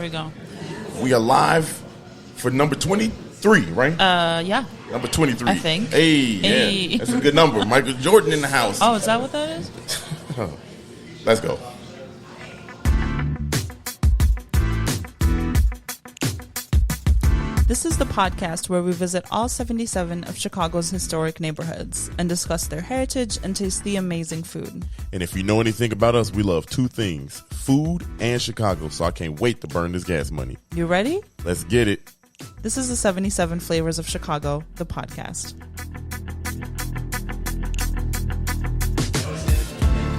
Here we go. We are live for number 23, right? Yeah. Number 23. I think. Hey, yeah. That's a good number. Michael Jordan in the house. Oh, is that what that is? Let's go. This is the podcast where we visit all 77 of Chicago's historic neighborhoods and discuss their heritage and taste the amazing food. And if you know anything about us, we love two things, food and Chicago, so I can't wait to burn this gas money. You ready? Let's get it. This is the 77 Flavors of Chicago, the podcast.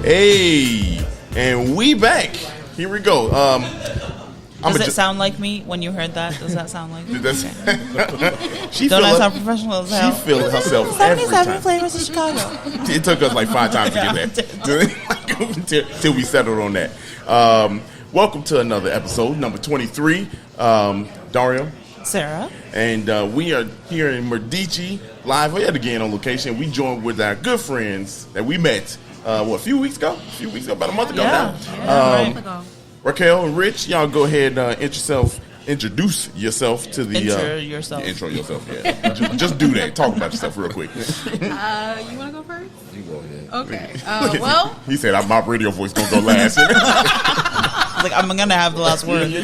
Hey, and we back. Here we go. Does it sound like me when you heard that? Does that sound like me? Don't I sound professional as hell? She feels herself every 77 time. Flavors of Chicago. It took us like 5 times to get that. Till we settled on that. Welcome to another episode, number 23. Dario. Sarah. And we are here in Medici, live yet again on location. We joined with our good friends that we met, a few weeks ago? About a month ago now. A month ago. Racquel and Rich, y'all go ahead and introduce yourself to the... Intro yourself. Intro yourself, yeah. just do that. Talk about yourself real quick. You want to go first? You go ahead. Okay. Well... He said, my radio voice going to go last. Like, I'm going to have the last word.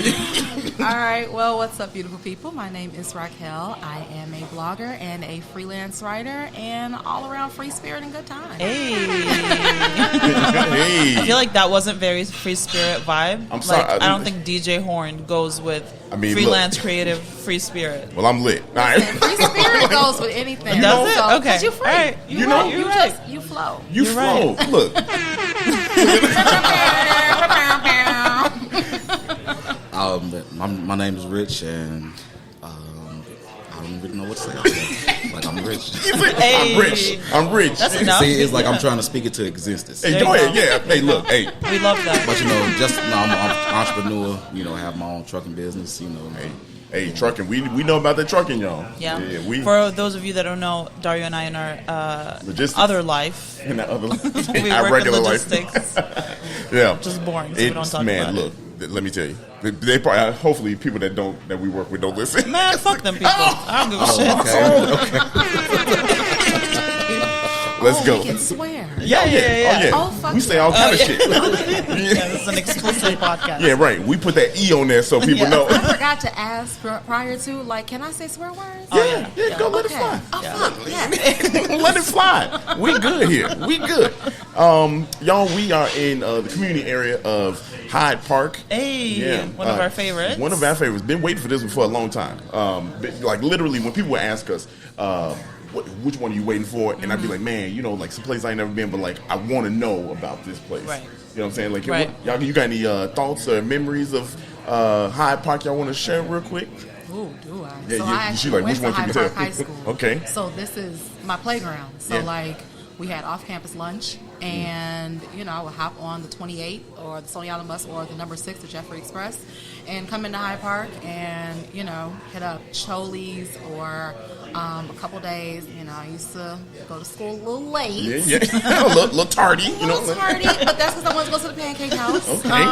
All right. Well, what's up, beautiful people? My name is Racquel. I am a blogger and a freelance writer and all-around free spirit and good time. Hey. Hey. I feel like that wasn't very free spirit vibe. I'm sorry. Like, I don't think DJ Horn goes with freelance, creative, free spirit. Well, I'm lit. All right. Free spirit goes with anything. Does it? So, Okay. 'cause you're free. All right. You're right. You flow. You flow. Right. Look. My name is Rich, and I don't really know what to say. Like, I'm rich. Hey. I'm rich. That's enough. See, it's like I'm trying to speak it to existence. Hey, go ahead. Yeah. Hey, look. Hey. We love that. But I'm an entrepreneur. Have my own trucking business. Hey, trucking. We know about the trucking, y'all. Yeah. For those of you that don't know, Dario and I in our other life, in that other life, we our work regular in life. logistics. Yeah. Just boring. So we don't talk about look. Let me tell you. They probably, hopefully, people that we work with don't listen. Man, fuck them people. I don't give a shit. Okay. Let's go. We can swear. Yeah. Oh, fuck we say all kind of shit. Yeah, this is an explicit podcast. Yeah, right. We put that E on there so people know. I forgot to ask prior to, can I say swear words? Yeah, go let it fly. Oh, fuck, yeah. Let it fly. We good here. We good. Y'all, we are in the community area of Hyde Park. Hey, one of our favorites. One of our favorites. Been waiting for this one for a long time. Literally, when people ask us, which one are you waiting for? And I'd be like, man, some place I ain't never been, but I want to know about this place. Right. You know what I'm saying? Right. Y'all, you got any thoughts or memories of Hyde Park y'all want to share real quick? Ooh, do I? Yeah, so I actually which went to one can Hyde you Park tell? High School. Okay. So this is my playground. So we had off-campus lunch, and I would hop on the 28 or the Stony Island bus or the number 6, the Jeffrey Express, and come into Hyde Park and hit up Choli's or a couple days. I used to go to school a little late. Yeah. a little tardy. A little tardy, but that's because I wanted to go to the Pancake House. Okay.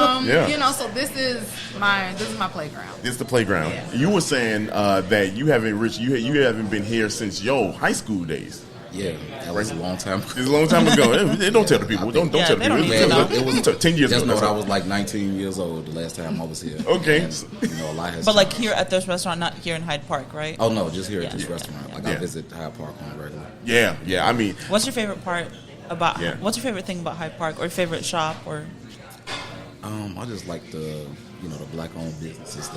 So this is my playground. It's the playground. Yeah. You were saying that you haven't been here since your high school days. Yeah, that was a long time ago. It's a long time ago. Don't tell the people. Don't tell the people. It was 10 years ago. I was 19 years old the last time I was here. Okay. And, a lot has But changed. here at this restaurant, not here in Hyde Park, right? Oh, no, just here at this restaurant. I visit Hyde Park on a regular. Yeah. I mean, what's your favorite part about? What's your favorite thing about Hyde Park, or your favorite shop, or? I just like the black-owned businesses.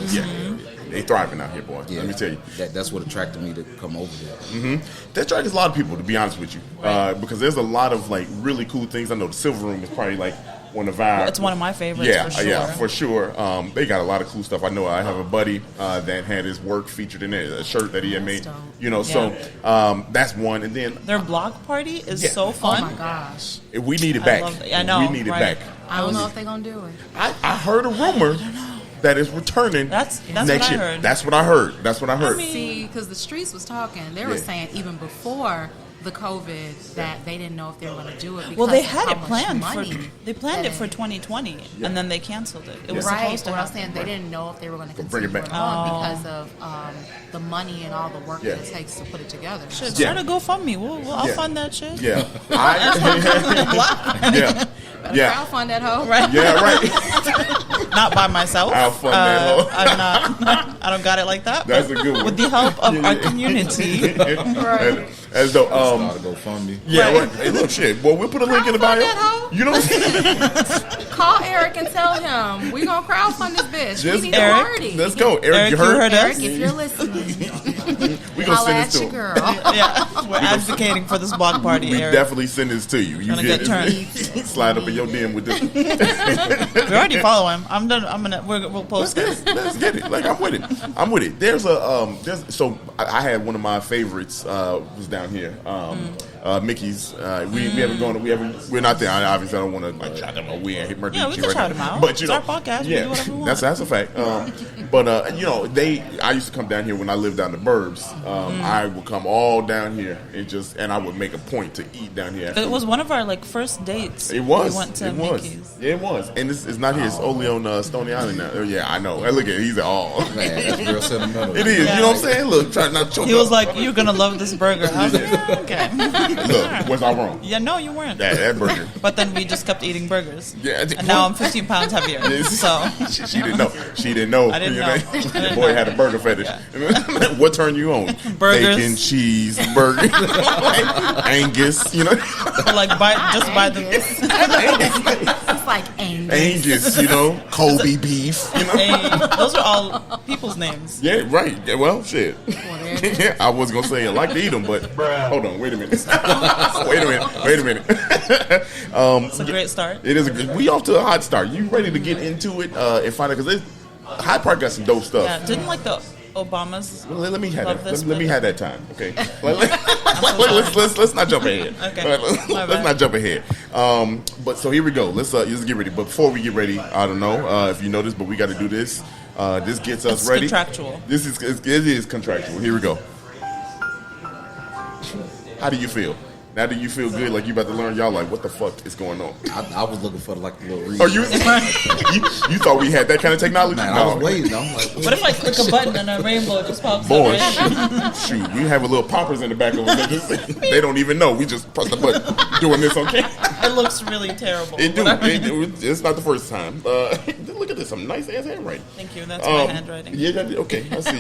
They thriving out here, boy. Yeah, let me tell you. That's what attracted me to come over there. Mm-hmm. That attracts a lot of people, to be honest with you, because there's a lot of really cool things. I know the Silver Room is probably one of our. It's one of my favorites. For sure. Yeah, for sure. They got a lot of cool stuff. I know I have a buddy that had his work featured in it, a shirt that he had made. So that's one. And then their block party is so fun. Oh my gosh, we need it back. I know. We need it back. I don't know if they're gonna do it. I heard a rumor that is returning. That's next what year. I heard. That's what I heard. See, because the streets was talking. They were saying even before the COVID that they didn't know if they were going to do it. Because Well, they of had how it much planned money they planned it for that- 2020, and then they canceled it. It was Right, supposed to what I'm happen. saying, they didn't know if they were going to Bring continue it it back. on because of the money and all the work that it takes to put it together. Shit, Yeah. start a GoFundMe. I'll Yeah. fund that shit. Yeah. Yeah. Better Yeah. crowdfund that hoe. Right. Yeah, right. Not by myself. I'll fund that hoe. I'm not. I don't got it like that. That's but a good one. With the help of our community. Right. As though, Start to go fund me. yeah, right. Hey, look, shit. Well, we'll put a link in the bio. Crowdfund that hoe. You know what I'm saying? Call Eric and tell him we gonna crowdfund this bitch. Just We need Eric, a party. Let's go. Eric, you you heard? heard Eric, us? if you're listening, We gonna holla send at this to your him. girl. Yeah, we're advocating for this block party, We Eric. definitely send this to you. You Gonna get turned. Slide up in your DM with this. We already follow him. I'm done. We'll post this. Let's get it. Like I'm with it. I'm with it. There's so I had one of my favorites was down here. Mickey's. We haven't gone. We're not there. Obviously, I don't want to like shout them out. We ain't hit Medici Yeah, we can right shout now. them out. But you It's know, our podcast. We yeah, do whatever we want. that's a fact. But you know, I used to come down here when I lived down the burbs. I would come all down here and I would make a point to eat down here. It was one of our first dates. It was. We went to it was. Mickey's. Yeah, it was. And it's not here. It's only on Stony Island now. Oh, yeah, I know. Hey, look at it. He's at all. Man, that's real sentimental. It is. Yeah. You know what I'm saying? Look, try not to choke He was up. like, "You're gonna love this burger." I was like, "Yeah, "Okay." Look, was I wrong? Yeah, no, you weren't. That burger. But then we just kept eating burgers. Yeah, And now I'm 15 pounds heavier. So she didn't know. She didn't know. I didn't You know. The boy had a burger fetish. What turned you on? Burgers. Bacon, cheese, burger, Angus. You know, but like just buy the It's like Angus. Angus. You know, Kobe beef. You know. Hey, those are all people's names. Yeah, right. Yeah, well, shit. Well, there- I was gonna say I like to eat them, but hold on, wait a minute. Wait a minute. It's a great start. It is. We off to a hot start. You ready to get into it and find out because Hyde Park got some dope stuff. Yeah, didn't like the Obamas. Well, let me have Love that. this Let me one. have that time, okay? Let's not jump ahead. Okay. My Let's bad. not jump ahead. But so here we go. Let's get ready. But before we get ready, I don't know if you know this, but we got to do this. This gets us It's ready. contractual. It is contractual. Here we go. How do you feel? Now do you feel good? Like you about to learn? Y'all like what the fuck is going on? I was looking for like the little reason. Oh, you thought we had that kind of technology? Man, No. I was waiting. I'm like, What if I click a button and a rainbow just pops Boy, up? shoot, we have a little poppers in the back of us. They don't even know. We just press the button, doing this on camera. It looks really terrible. It do. Whatever. It's not the first time. Look at this, some nice ass handwriting. Thank you. That's my handwriting. Yeah, okay, I see.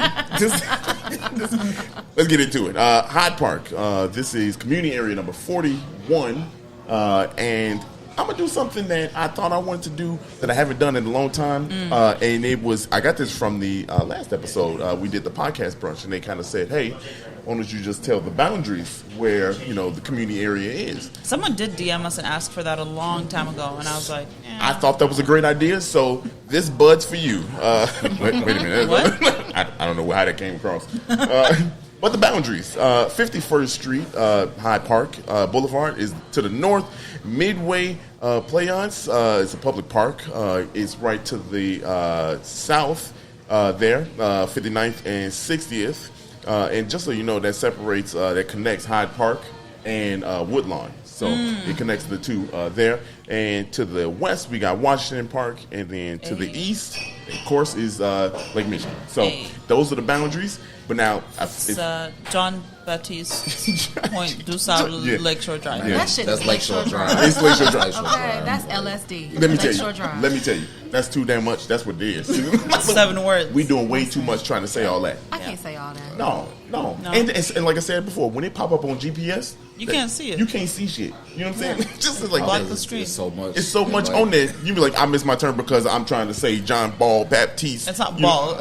Let's get into it. Hyde Park. This is community area number 41, and I'm gonna do something that I thought I wanted to do that I haven't done in a long time. And it was I got this from the last episode. We did the podcast brunch, and they kind of said, "Hey, why don't you just tell the boundaries where the community area is?" Someone did DM us and ask for that a long time ago, and I was like, I thought that was a great idea, so this bud's for you. Wait a minute. What? I don't know how that came across. But the boundaries. 51st Street, Hyde Park Boulevard is to the north. Midway Playance is a public park. It's right to the south there, 59th and 60th. And just so you know, that separates, that connects Hyde Park and Woodlawn. So it connects the two there. And to the west, we got Washington Park. And then to the east, of course, is Lake Michigan. So those are the boundaries. But now, it's John Baptiste Point du Sable Lakeshore Drive. Yeah. That shit that's is Lakeshore Drive. It's Lakeshore Drive. Okay, that's LSD. Let me tell Lakeshore you. Drive. Let me tell you. That's too damn much. That's what it is. 7 words. We doing way too much trying to say all that. I can't say all that. No. No. And like I said before, when it pop up on GPS, You can't see it. You can't see shit. You know what I'm saying? Just like Block that. the street. It's so much. It's so much on there. You be like, I missed my turn because I'm trying to say John Ball Baptiste. It's not You know, Ball.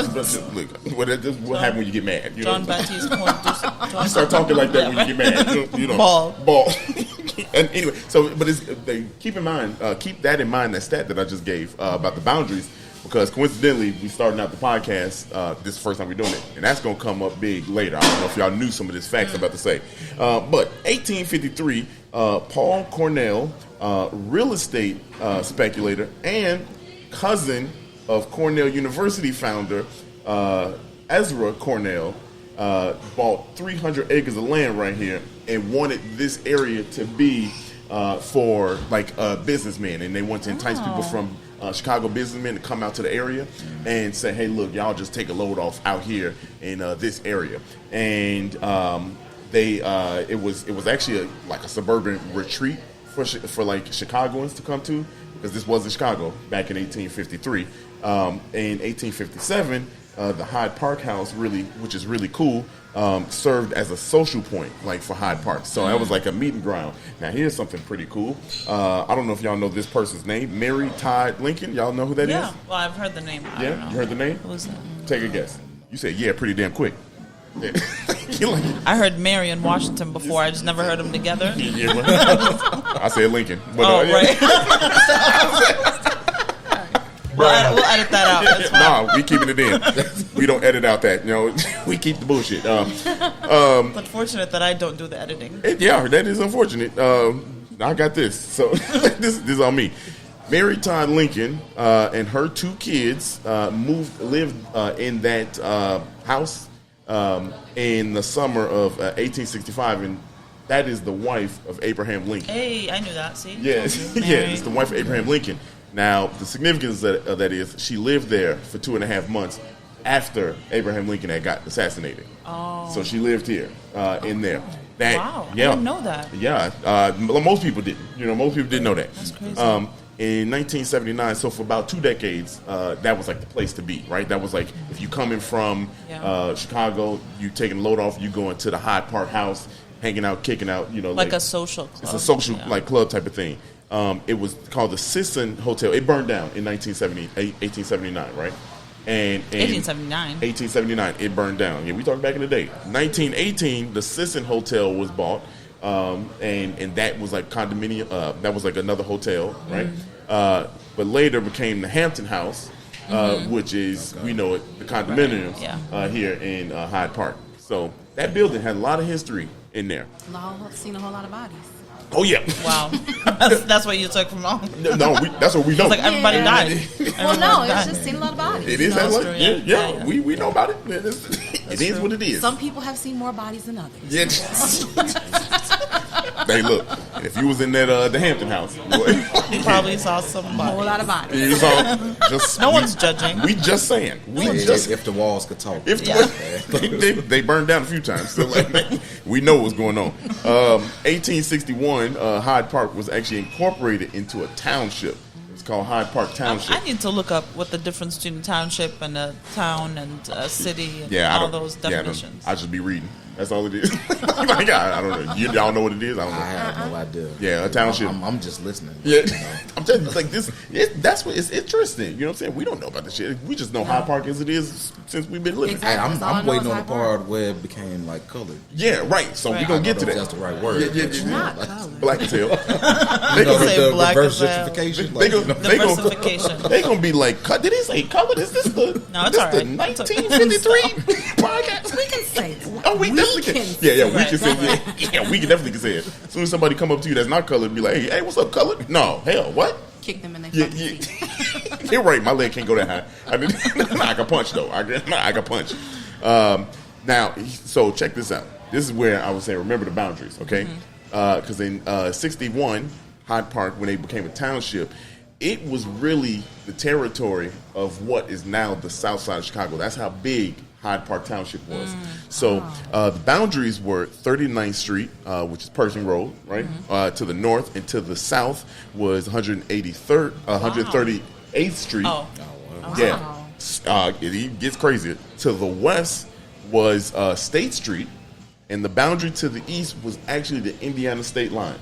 Look, what happens when you get mad? You John know? Baptiste Point du Sable. You start talking like that when you get mad. You know, Ball. And anyway, keep that in mind. That stat that I just gave about the boundaries, because coincidentally we starting out the podcast. This is the first time we're doing it, and that's gonna come up big later. I don't know if y'all knew some of this facts I'm about to say, but 1853, Paul Cornell, real estate speculator and cousin of Cornell University founder Ezra Cornell, bought 300 acres of land right here and wanted this area to be for like businessmen, and they want to entice people from Chicago businessmen to come out to the area and say, hey, look, y'all just take a load off out here in this area. And it was actually like a suburban retreat for like Chicagoans to come to, because this was in Chicago back in 1853. In 1857, the Hyde Park house, which is really cool, served as a social point, like for Hyde Park. So that was like a meeting ground. Now here's something pretty cool. I don't know if y'all know this person's name, Mary Todd Lincoln. Y'all know who that is? Yeah, well, I've heard the name. I don't know. You heard the name? Who was that? Take a guess. You said, yeah, pretty damn quick. Yeah. I heard Mary and Washington before. I just never heard them together. Yeah, well, I said Lincoln. But, right. We'll edit that out. That's fine. Nah, we keeping it in. We don't edit out that. We keep the bullshit. Unfortunate that I don't do the editing. That is unfortunate. I got this. So this is on me. Mary Todd Lincoln and her 2 kids lived in that house in the summer of 1865, and that is the wife of Abraham Lincoln. Hey, I knew that. See? Yeah, it's the wife of Abraham Lincoln. Now, the significance of that is she lived there for 2.5 months after Abraham Lincoln had got assassinated. Oh. So she lived here in there. Wow, I didn't know that. Yeah, most people didn't. Most people didn't know that. That's crazy. In 1979, so for about 2 decades, that was like the place to be, right? That was like, if you coming from Chicago, you taking a load off, you going to the Hyde Park house, hanging out, kicking out, like a social club. It's a social like club type of thing. It was called the Sisson Hotel. It burned down in 1879, right? And 1879, it burned down. Yeah, we talking back in the day. 1918, the Sisson Hotel was bought, and that was like condominium. That was like another hotel, right? But later became the Hampton House, which is, we know it, the condominiums here in Hyde Park. So that building had a lot of history in there. Seen a whole lot of bodies. Oh yeah! Wow, that's what you took from all. No, that's what we know. It's like everybody died. It's just seen a lot of bodies. It is that way. Yeah. We know about it. It is what it is. Some people have seen more bodies than others. Yeah. Hey, look, if you was in that the Hampton House, you probably saw somebody. A whole lot of bodies. You saw, no one's judging. We just saying. If the walls could talk. They burned down a few times. So we know what's going on. 1861, Hyde Park was actually incorporated into a township. It's called Hyde Park Township. I need to look up what the difference between a township and a town and a city and all those definitions. I just be reading. That's all it is. Like, I don't know. Y'all know what it is? I don't know. I have no idea. Yeah, a township. I'm just listening. Yeah, I'm telling you, like this. That's what it's interesting. You know what I'm saying? We don't know about this shit. We just know Hyde Park as it is since we've been living. Exactly. I'm waiting on the part where it became like colored. Yeah, right. So we're gonna get to that. That's the right word. Yeah. Black as hell. They gonna say black reverse as hell. gentrification. They gonna be like, did he say colored? Is this the no? It's all right. The 1953 podcast? We can say it. Oh, we definitely can. Yeah, we can say it. Yeah, we can definitely can say it. As soon as somebody come up to you that's not colored, be like, hey, what's up, colored? No, hell, what? Kick them in their feet. You're right. My leg can't go that high. I can punch though. I can punch. Now, so check this out. This is where I was saying, remember the boundaries, okay? Because in 61, Hyde Park, when they became a township, it was really the territory of what is now the south side of Chicago. That's how big Hyde Park Township was. So the boundaries were 39th Street, which is Pershing Road, right? To the north, and to the south was 138th Street. Oh. Yeah. It gets crazier. To the west was State Street, and the boundary to the east was actually the Indiana state line.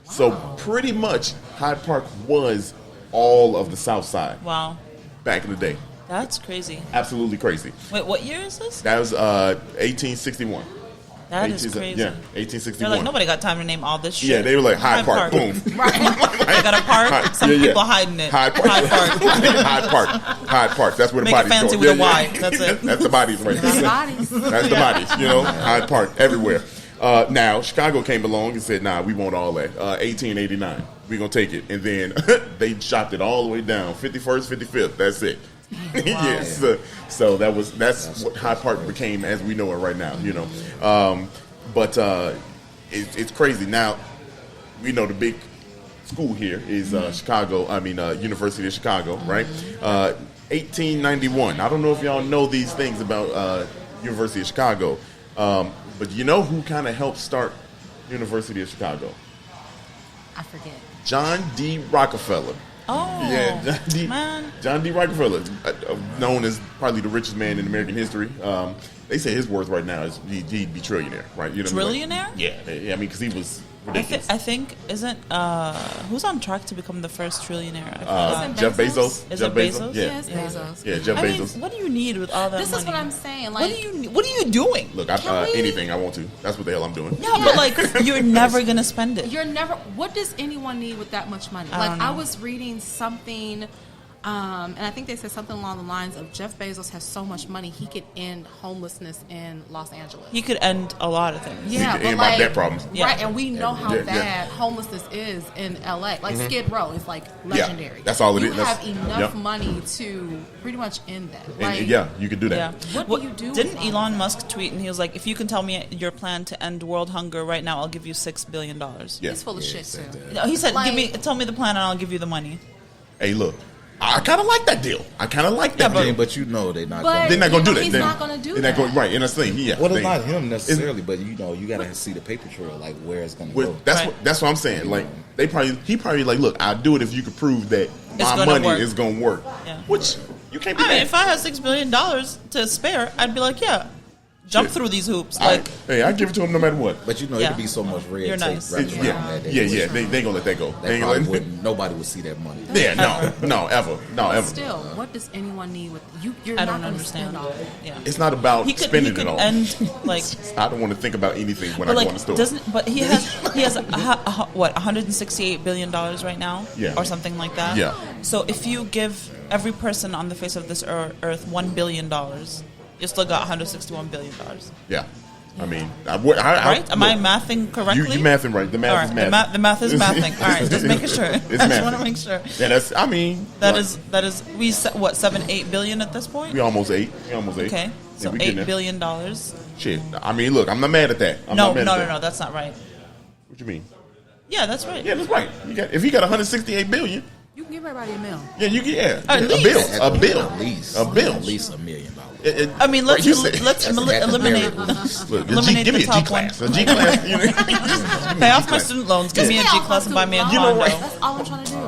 So pretty much Hyde Park was all of the south side. Wow. Back in the day. That's crazy. Absolutely crazy. Wait, what year is this? That was 1861. That is crazy. Yeah, 1861. They're like, nobody got time to name all this shit. Yeah, they were like, Hyde Park, boom. Right. They got a park, some people hiding it. Hyde Park. Hyde Park. That's where the bodies go. Make it fancy with a Y. That's it. That's the bodies right there. That's the bodies, Hyde Park, everywhere. Now, Chicago came along and said, nah, we want all that. 1889, we're going to take it. And then they chopped it all the way down, 51st, 55th, that's it. Yes. So that's what Hyde Park became as we know it right now. But it's crazy. Now we know the big school here is University of Chicago, right? 1891. I don't know if y'all know these things about University of Chicago, but you know who kind of helped start University of Chicago? I forget. John D. Rockefeller. Oh, Yeah, John D. Rockefeller, known as probably the richest man in American history. They say his worth right now is he'd be trillionaire, right? You know what I mean? Trillionaire? Yeah, I mean, because he was ridiculous. I think isn't who's on track to become the first trillionaire? Jeff Bezos. Is Jeff it Bezos? Yeah. Yes, Bezos. Yeah, Jeff Bezos. What do you need with all that This money? is what I'm saying. What Like, are you doing? Look, Can we- anything I want to. That's what the hell I'm doing. Yeah, but like you're never gonna spend it. you're never. What does anyone need with that much money? I Like, don't know. I was reading something, and I think they said something along the lines of Jeff Bezos has so much money he could end homelessness in Los Angeles. He could end a lot of things. Yeah, could but end my like, debt problems. Yeah. right? And we know how Yeah, bad homelessness is in LA. Like Skid Row is like legendary. that's all it you is. You That's- have enough yep. money to pretty much end that. Like, And, yeah, you could do that. Yeah. What do you do Didn't with all Elon Musk tweet and he was like, "If you can tell me your plan to end world hunger right now, I'll give you $6 billion." Yeah. he's full of shit too. No, he said, Like- tell me the plan and I'll give you the money." Hey, look, I kind of like that deal. I kind of like that Yeah, deal. But you know they're not. But- gonna They're not going to do that. He's not gonna do they're not that. Right, and that's the thing. Yeah. Well, they- not him necessarily, but you got to see the paper trail, like where it's going to go. Well, that's what I'm saying. Like he probably like, look, I'll do it if you could prove that my gonna money work. is going to work. Yeah. Which you can't be I mean, mad. if I had $6 billion to spare, I'd be like, yeah, jump Shit. through these hoops. Like, I give it to him no matter what. But Yeah. it'd be so much red You're tape nice. wrapped around that. Yeah. They ain't gonna let that go. They They ain't probably gonna let. wouldn't. Nobody would see that money. Yeah, no, ever. But still, what does anyone need with you? You're I not don't going to understand. spend all of it. Yeah. It's not about He could spending it all. end like, I don't want to think about anything when I but go in like the store. doesn't. But he has what $168 billion right now, Yeah. or something like that. Yeah. So if you give every person on the face of this earth $1 billion, you still got $161 billion. Yeah. I mean, Right? Am I mathing correctly? You mathing right. The math All is right, math. the math is mathing. All right, just making sure. I just mathing. want to make sure. Yeah, that's. I mean, That like, is we set what 7-8 billion at this point. we almost ate. Okay, so Yeah, we getting $8 there. billion. Shit. I mean, look, I'm not mad at that. I'm No, not mad no, at no, that. no, that's not right. What you mean? Yeah, that's right. Yeah, that's right. If he got 168 billion, You can give everybody a meal. yeah, you get At a least. bill, At a bill, least a bill. at least $1 million. I mean, let's you said- let's That's at the eliminate very least. Look, eliminate give the me a G top class. one. A G class. You know? Pay off my student loans. Give me a Pay G off class my and buy me a student You know, condo. right. That's all I'm trying to do.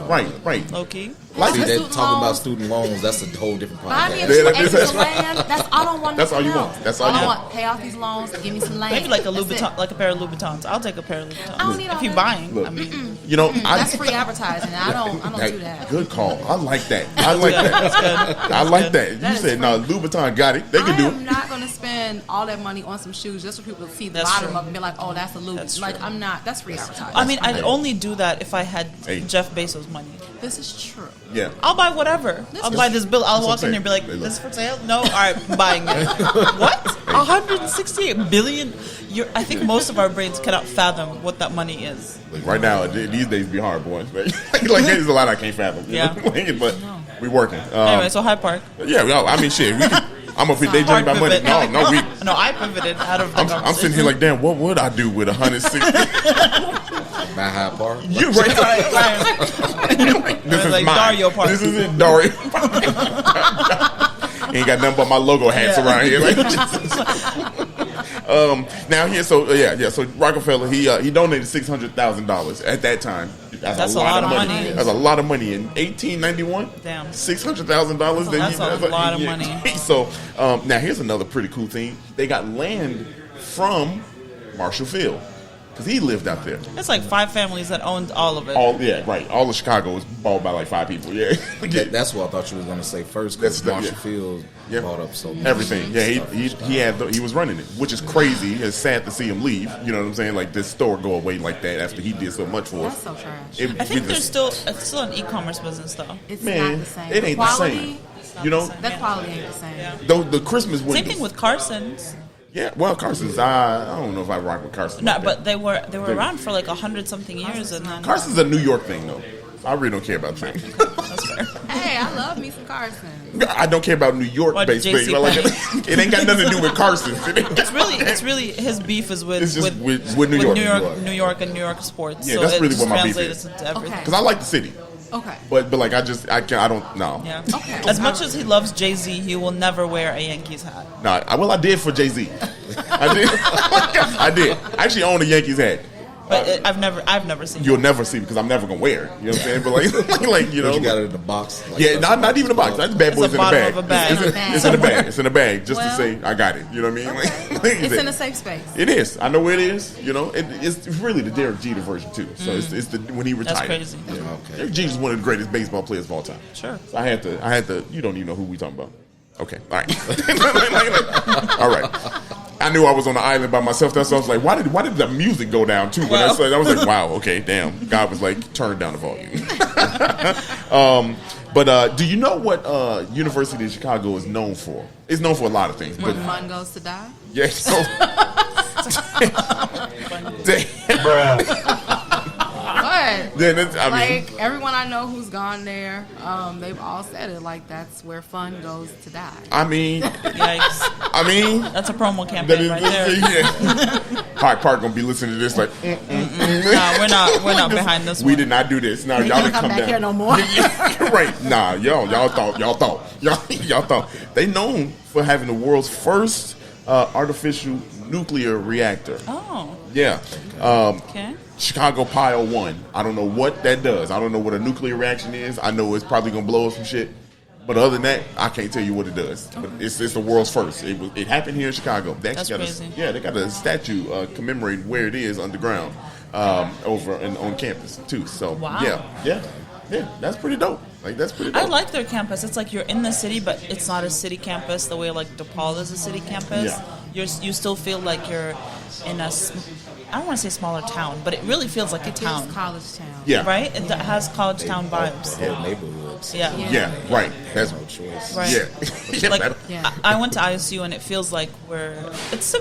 Right. Low key. Like See, My they're student talking about loans. student loans. That's a whole different Buy me a podcast. Yeah, few like acres this. of land. That's all I want. That's all you nothing want. else. That's all you I want. want. Pay off these loans. Give me some land. Maybe like a That's Louboutin, it. like a pair of Louboutins. I'll take a pair of Louboutins. I don't need all if you're that. buying, Look, I mean, you know, That's free advertising. I don't do that. Good call. I like that. I like that. that's good. I like that. That You is said no. free. Louboutin got it. They can I do am it. not going to spend all that money on some shoes just for people to see the That's bottom true. of it and be like, oh, that's a Louis. That's Like, true. I'm not. That's free advertising. I mean, I'd Hey. only do that if I had Hey. Jeff Bezos' money. This is true. Yeah. I'll buy whatever. I'll buy this bill. I'll That's what walk in I'm here and be like, saying. Hey, look. "This is for sale." No, all right, I'm buying it. What? 168 billion? I think most of our brains cannot fathom what that money is. Like right now, these days be hard, boys. Like there's a lot I can't fathom. You Yeah. know? But we working. Anyway, so Hyde Park. Yeah. No, I mean, shit. We can, I'm a they Hard drink my money. pivot. No. No, I pivoted out of the I'm sitting here like, damn. What would I do with 160? By Hyde Park. You right? This is like mine. Dario Park. This is it, Dario. Ain't got nothing but my logo hats Yeah. around here. Like, now here, so So Rockefeller, he donated $600,000 at that time. That's a lot of money. That's a lot of money in 1891. Damn. $600,000. That's a lot of money. So now here's another pretty cool thing. They got land from Marshall Field because he lived out there. It's like 5 families that owned all of it. All of Chicago was bought by like 5 people. Yeah, That's what I thought you was going to say first. That's Because the- Marshall Field Yeah. bought up so much everything. Yeah, stuff. he was running it, which is crazy. It's sad to see him leave. You know what I'm saying? Like this store go away like that after he did so much for That's us. so trash. It- I think it there's just- it's still an e-commerce business though. It's man, not the same. it ain't the quality, same. You know, That quality ain't the same. Yeah. the Christmas windows. Same thing with Carson's. Yeah, well, Carson's. I don't know if I rock with Carson. No, like but that. they were around for like 100-something years, and then Carson's a New York thing though. I really don't care about Trenton. That's fair. Hey, I love me some Carson. I don't care about New York-based things. Like, it ain't got nothing to do with Carson. It's really his beef is with New York. New York and New York sports. Yeah, so that's really what my beef translates is. into everything. Because I like the city. Okay. But like I don't know. Yeah. Okay. As much as he loves Jay-Z, he will never wear a Yankees hat. No, I did for Jay-Z. I did. I did. I actually own a Yankees hat. But I've never seen. You'll never see it because I'm never gonna wear it. You know what I'm saying? But like you know, You got it in the box. Like yeah, not even a box. That's bad boys in the bag. Of a bag. It's in a bag. It's in a bag just to say I got it. You know what I mean? Okay. Like, It's in a safe space. It is. I know where it is. You know, it's really the Derek Jeter version too. So it's the when he retired. That's crazy. Yeah. Okay. Derek Jeter's one of the greatest baseball players of all time. Sure. So I had to. You don't even know who we talking about. Okay. All right. All right. I knew I was on the island by myself. That's why I was like, why did the music go down too? When I was like, wow, okay, damn. God was like, turn down the volume. But do you know what University of Chicago is known for? It's known for a lot of things. When fun goes to die. Yeah. So, But then everyone I know who's gone there, they've all said it. Like that's where fun goes to die. I mean, Yikes. That's a promo campaign right there. Yeah. Hyde Park gonna be listening to this like. Nah, we're not behind this one. We did not do this. No, y'all didn't come back down here no more. Right? Nah, y'all thought they known for having the world's first artificial nuclear reactor. Oh. Yeah. Okay. Chicago Pile 1. I don't know what that does. I don't know what a nuclear reaction is. I know it's probably gonna blow up some shit. But other than that, I can't tell you what it does. But it's the world's first. It happened here in Chicago. They actually That's crazy. they got a statue commemorating where it is underground over on campus too. So Wow. yeah, that's pretty dope. Like that's pretty dope. I like their campus. It's like you're in the city, but it's not a city campus the way like DePaul is a city campus. Yeah. You still feel like you're in I don't want to say smaller town, but it really feels like a town. It's college town. Yeah. Right? It has college town vibes. Whole neighborhoods. Yeah. Yeah, right. That's No choice. Right. Yeah. Like Yeah. I went to ISU and it feels like it's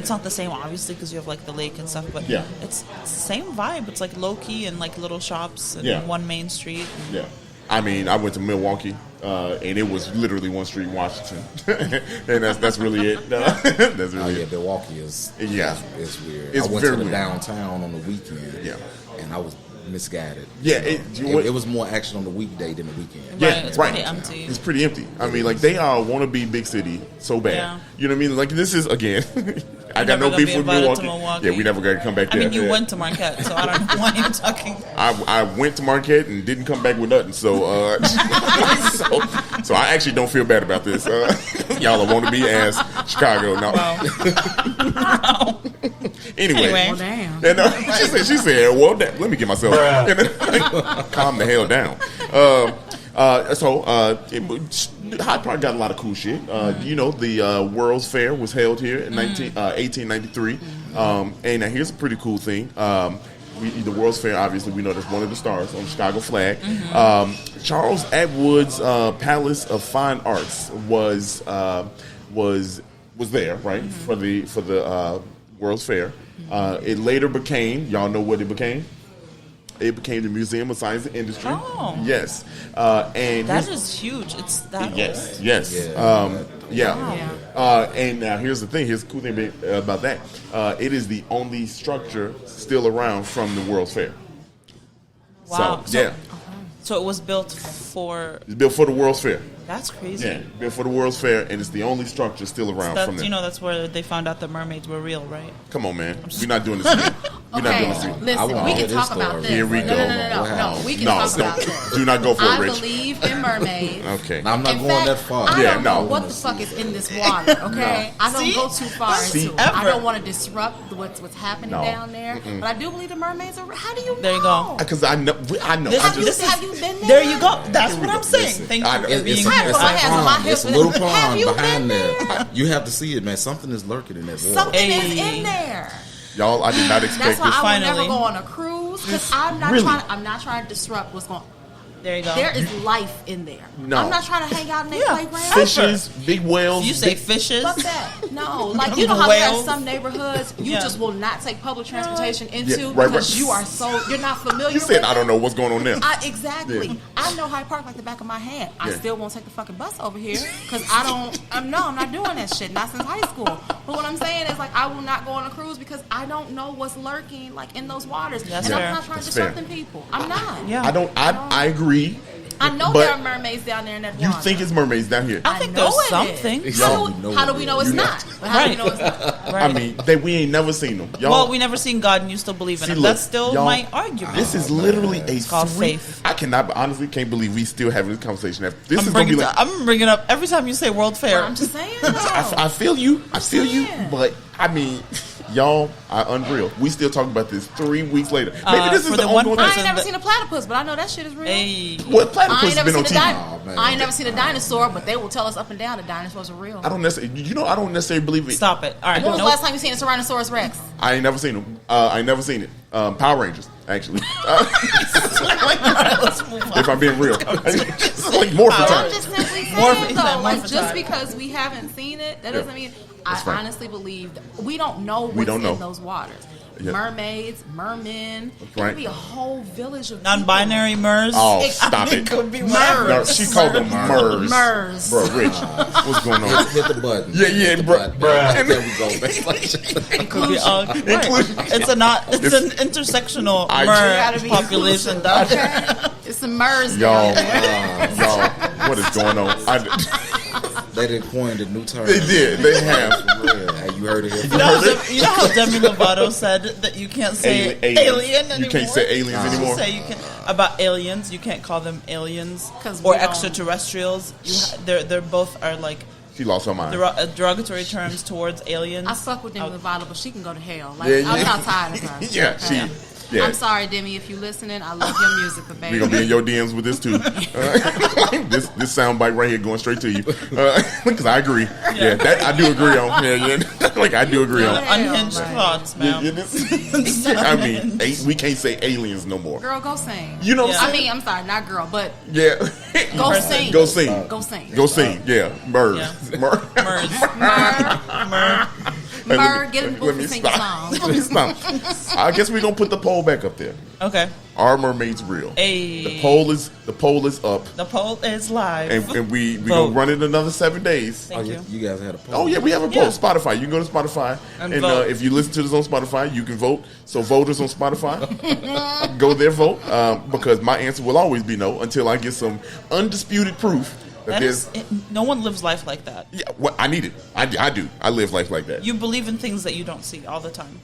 not the same obviously because you have like the lake and stuff, but Yeah. it's the same vibe. It's like low key and like little shops and Yeah. one main street. Yeah. I mean, I went to Milwaukee, and it was literally one street in Washington, and that's really it. That's really it. Milwaukee is it's weird. It's I went very to the weird. downtown on the weekend. Yeah. And I was misguided. Yeah, It was more action on the weekday than the weekend. Yeah, Right, it's right. pretty empty. It's pretty empty. I mean, like they all want to be big city so bad. Yeah. You know what I mean? Like this is again. I got never no gonna beef be with invited to Milwaukee. Milwaukee. Yeah, we never got to come back I there. mean, you Yeah. went to Marquette, so I don't know why you're talking. I went to Marquette and didn't come back with nothing. So so I actually don't feel bad about this. Y'all want to be ass Chicago. No. Wow. Anyway. Well, damn. And, she said, well, let me get myself calm the hell down. Hyde Park got a lot of cool shit. You know, the World's Fair was held here in 1893. And now here's a pretty cool thing. The World's Fair, obviously, we know that's one of the stars on the Chicago flag. Charles Atwood's Palace of Fine Arts was there, right, for the World's Fair. It later became, y'all know what it became? It became the Museum of Science and Industry. Oh. Yes. And That is huge. It's that yes, old. yes. Yeah. And now here's the thing. Here's the cool thing about that. It is the only structure still around from the World's Fair. Wow. So, yeah. So it was built for. It's built for the World's Fair. That's crazy. Yeah, built for the World's Fair, and it's the only structure still around from there. You know, that's where they found out the mermaids were real, right? Come on, man. We're not doing this again. We're not doing this again. Listen, we wanna can hear talk this about story. this. Here we go. No, we can talk about this. Do not go for it, I Rich. believe in mermaids. Okay. Now, I'm not In going fact, that far. I Yeah, don't no. know what the fuck is in this water, okay? I don't See? go too far See? into it. I don't want to disrupt what's happening No. down there. But I do believe the mermaids are. How do you know? There you go. Because I know. This- I just, Have you been there? There you go. That's Here what we I'm go. saying. Listen, Thank I you know. for being It's, here. I put my hands on my pond. It's a hips. little Have pond you behind been there. You have to see it, man. Something is lurking in that water. Something is Hey. in there. y'all, I did not That's expect why this. I would Finally. never go on a cruise because I'm not Really? trying to disrupt what's going. There you go. There is life in there. No. I'm not trying to hang out in that Yeah. playground. Fishes, big whales. You say big, fishes? Fuck that. No, like you know how there are Whales. some neighborhoods you Yeah. just will not take public transportation into Yeah, right, because right. you're not familiar. You said with I don't it. know what's going on there. Exactly. Yeah. I know Hyde Park like the back of my hand. I Yeah. still won't take the fucking bus over here because I'm not doing that shit. Not since high school. But what I'm saying is like I will not go on a cruise because I don't know what's lurking like in those waters. That's and fair. I'm not trying to That's disrupt fair. them people. I'm not. Yeah. I agree. I know But there are mermaids down there in that water. You think it's mermaids down here? I think know there's it is. something. How do we know it's not? But how do we know it's not? Right. I mean, we ain't never seen them. Y'all, Well, we never seen God, and you still believe in See, him. look, That's still y'all- my argument. This is literally a called sweet. faith. I honestly can't believe we still having this conversation. This I'm is gonna be bringing, like. I'm bringing up every time you say World Fair. I'm just saying. Though. I feel you. I feel you. saying. But I mean, y'all are unreal. We still talking about this 3 weeks later. Maybe this for is the the one ongoing. I person- ain't never seen a platypus, but I know that shit is real. Hey. What platypus I ain't has never been on seen a TV? dinosaur. man. I ain't never seen a dinosaur, but they will tell us up and down that dinosaurs are real. I don't necessarily. I don't necessarily believe it. Stop it. All right. When was the Nope. last time you seen a Tyrannosaurus Rex? I ain't never seen them. I ain't never seen it. Power Rangers, actually. Let's move on. If I'm being real, it's like more for I'm time. just simply saying Morphin- though, like Morphin just time. because we haven't seen it, that doesn't mean. That's I right. honestly believe that we don't know what's don't know. in those waters. Yeah. Mermaids, mermen. It right. could be a whole village of Non-binary MERS. Oh, It- stop It it. could be MERS. whatever. No, she called them MERS. MERS. Bro, Rich, what's going on? Hit the button. Yeah, Hit the bro. button. Bruh. There we go. It could be all, right. Inclusion. It's an intersectional I- Gotta MERS be population. It's some MERS. Y'all, down there. y'all, what is going on? They did coin the new term. They did. They have. For real. Hey, you heard it here. You know how Demi Lovato said that you can't say alien anymore? You can't say aliens anymore. Say you can about aliens. You can't call them aliens 'Cause or we don't- extraterrestrials. They're both are like She lost her mind. derogatory terms towards aliens. I fuck with Demi Lovato, but she can go to hell. Like Yeah, I'm yeah. not tired of her. Yeah, she. Yeah. I'm sorry, Demi, if you're listening. I love your music, but baby, We're gonna be in your DMs with this too. This soundbite right here going straight to you because I agree. Yeah, that I do agree on. Yeah. Like I do agree on. Unhinged thoughts, Yeah, man. I mean, we can't say aliens no more. girl, go sing. You know what Yeah. I'm I saying? mean, I'm sorry, not girl, but Yeah. go sing. Go sing. Go sing. Go sing. Yeah. MERS. Yeah. MERS. MERS. Hey, Mer, get in the let booth me and sing a stop. song. Let me stop. I guess we're gonna put the poll back up there. Okay. Are mermaids real? Hey. The poll is up, The poll is live. and we Vote. gonna run it another 7 days. Thank you. You guys had a poll. Oh yeah, we have a poll. Yeah. Spotify. You can go to Spotify, And and vote. if you listen to this on Spotify, you can vote. So voters on Spotify, go there, vote, because my answer will always be no until I get some undisputed proof that That there's. is, no one lives life like that. Yeah, what I need it. I do. I live life like that. You believe in things that you don't see all the time.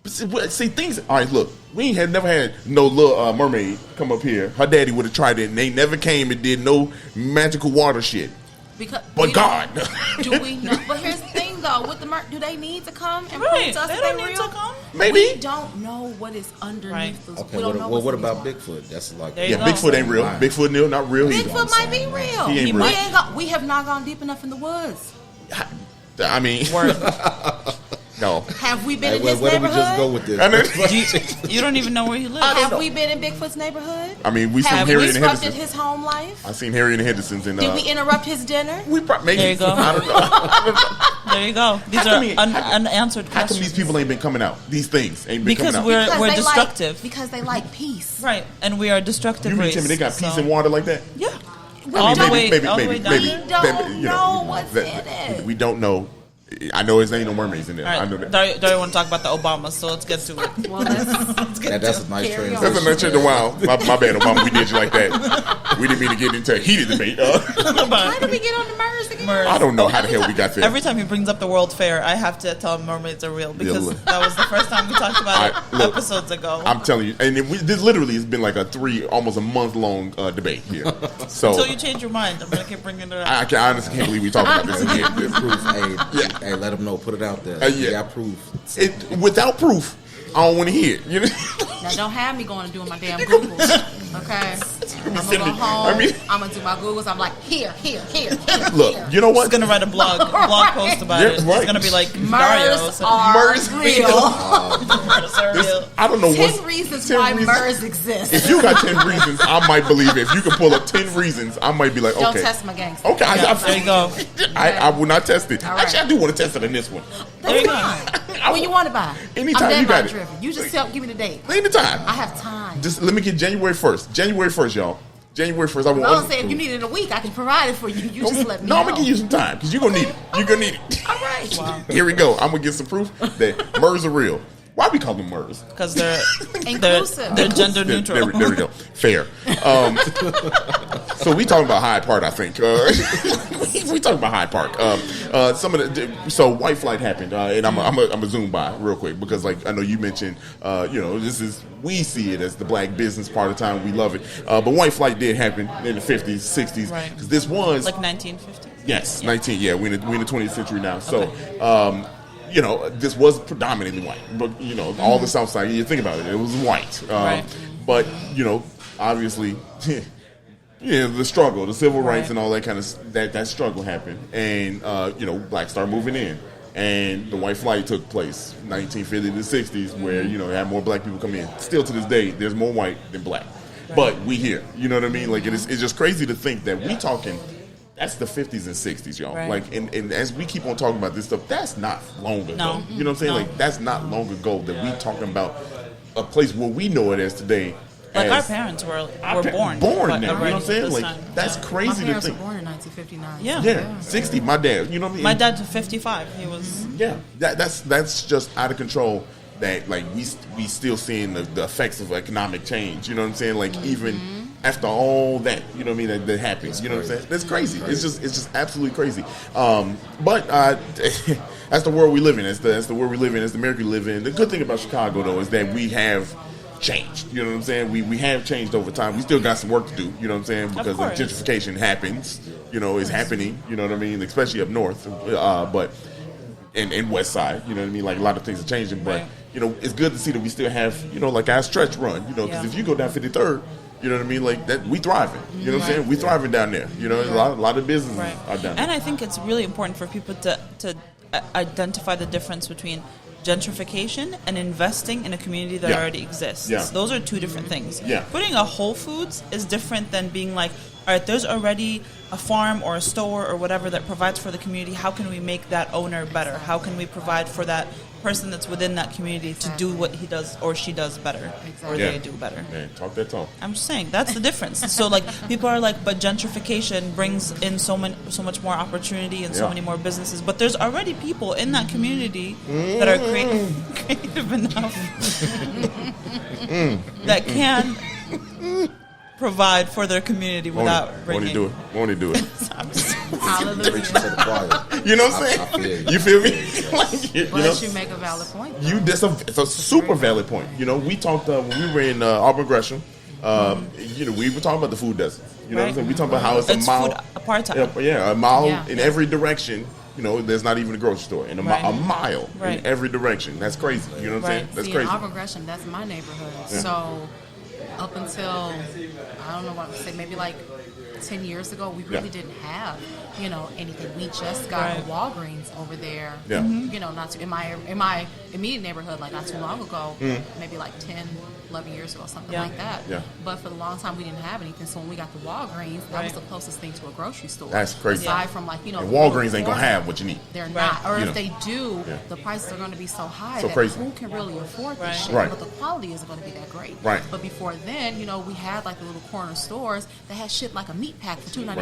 See things. All right, look, we ain't never had no little mermaid come up here. Her daddy would have tried it, and they never came and did no magical water shit. Because But we God, don't- do we know? But here's the thing, though, with the do they need to come and Right. prove to us They that don't they're need real? to come. maybe. We don't know what is underneath Right. those. Okay, we don't know what what's in about these Bigfoot? That's like There you Yeah, go. Bigfoot ain't real. Right. Bigfoot, no, not real. waters. either. Bigfoot might be real. He ain't real. We have not gone deep enough in the woods. I mean, Word. no. Have we been Hey, in his where do we just go neighborhood? with I this? mean, You don't even know where he lives. Have we been in Bigfoot's neighborhood? I mean, we seen Have Harry we and the disrupted Hendersons. his home life? I seen Harry and the Hendersons, and Did we interrupt his dinner? maybe. There you go. I don't know. There you go. These How are come unanswered How come questions. these people ain't been coming out? These things ain't been Because coming out. we're they destructive. because they like peace. Right, and we are destructive You mean race. tell me they got peace so- and water like that? Yeah. We All the don't- way, all the way down maybe. there. We don't you know what's that- in it. We don't know. I know there ain't no mermaids in there. All I know right, that. Dario want to talk about the Obamas, so let's get to it. Well, let's That's a nice Carry on. transition. That's a mention of wow. My bad, Obama. We did you like that. We didn't mean to get into a heated debate. how did we get on the MERS again? MERS. I don't know how the hell we got there. Every time he brings up the World Fair, I have to tell him mermaids are real because look. that was the first time we talked about it Look, episodes ago. I'm telling you, and this literally has been like almost a month long debate here. So Until you change your mind, I'm gonna keep bringing it up. I honestly can't believe we talking about this again. Proof. Hey, Yeah. hey, let them know. Put it out there. Yeah. We got proof. Without proof, I don't want to hear it. You know? Now don't have me going and doing my damn Googles. Okay. I'm gonna go home. I'm gonna do my Googles. I'm like, here. Look, you know what? He's gonna write a blog post about it. Right. It's gonna be like Dario. MERS are real. MERS are real. I don't know 10 reasons why MERS exists. If you got 10 reasons, I might believe it. If you can pull up 10 reasons, I might be like, okay. Don't test my gangster. Okay, There you go. I will not test it. All right. Actually, I do want to test it in this one. There you go. When you want to buy. Anytime I'm you got it. driven. You just give me the date. Anytime. I have time. Just let me get January 1st. January 1st, y'all. January 1st. I Well, say if you need it in a week, I can provide it for you. You just let me know. No, I'm going to give you some time because you're going to need it. You're going to need it. All right. Wow. Here we go. I'm going to get some proof that MERS are real. Why we call them MERS? Because they're Inclusive. They're gender neutral. There we go. Fair. So we talking about Hyde Park, I think. We talking about Hyde Park. So white flight happened, and I'm a zoom by real quick because, like, I know you mentioned, we see it as the black business part of the time. We love it, but white flight did happen in the 50s, 60s. Right. Because this was Like 1950s. Yes, 19. Yeah, we're in the 20th century now. So. Okay. This was predominantly white, but all the South Side. You think about it, it was white. Right. But obviously, the struggle, the civil rights, and all that kind of that struggle happened, and blacks started moving in, and the white flight took place, 1950 to the 60s, where had more black people come in. Still to this day, there's more white than black, but we here. You know what I mean? Like it's just crazy to think that we talking. That's the 50s and 60s, y'all. Right. Like, and as we keep on talking about this stuff, that's not long ago. No. You know what I'm saying? No. Like, that's not long ago that we talking about a place where we know it as today. Like our parents were born. Born now. You know what I'm already saying? this Like, time. that's My crazy to parents think. were born in 1959. Yeah. 60. My dad. You know what I mean? My dad's 55. He was. Yeah. That's just out of control. That like we still seeing the effects of economic change. You know what I'm saying? Like even after all that, you know what I mean, that happens. You know what I'm saying? That's crazy. It's just absolutely crazy. But that's the world we live in. That's the world we live in. That's the America we live in. The good thing about Chicago though is that we have changed. You know what I'm saying? We have changed over time. We still got some work to do. You know what I'm saying? Because gentrification happens. Is happening. You know what I mean? Especially up north, but and west side. You know what I mean? Like a lot of things are changing, but. Right. It's good to see that we still have, like our stretch run, because if you go down 53rd, you know what I mean, like that, we thriving. You know what I'm saying? We thriving down there. A lot of businesses are down there. And I think it's really important for people to identify the difference between gentrification and investing in a community that already exists. Yeah. Those are two different things. Yeah. Putting a Whole Foods is different than being like, all right, there's already a farm or a store or whatever that provides for the community. How can we make that owner better? How can we provide for that person that's within that community to do what he does or she does better or they do better? Man, talk that talk. I'm just saying that's the difference. So like people are like, but gentrification brings in so much more opportunity and so many more businesses. But there's already people in that community that are creative enough that can provide for their community without bringing. Won't he do it? Hallelujah. You know what I'm saying? I feel you feel me? But you make a valid point. It's a super valid point. We talked when we were in Auburn Gresham. We were talking about the food desert. You know what I'm saying? We talking about how it's a mile. Food apartheid. A mile in every direction. There's not even a grocery store in a mile in every direction. That's crazy. You know what I'm saying? That's crazy. In Auburn Gresham, that's my neighborhood. Yeah. So up until, I don't know what to say, maybe like 10 years ago, we really didn't have, anything. We just got a Walgreens over there. Yeah. Not too, in my immediate neighborhood, like not too long ago, maybe like 10, 11 years ago, something like that. Yeah. But for the long time, we didn't have anything. So when we got the Walgreens, that was the closest thing to a grocery store. That's crazy. Aside from like, and Walgreens ain't gonna have what you need. They're not. Or if they do, the prices are going to be so high that crazy. who can really afford this shit? Right. But the quality isn't going to be that great. Right. But before then, we had like the little corner stores that had shit like a meat pack for $2.99.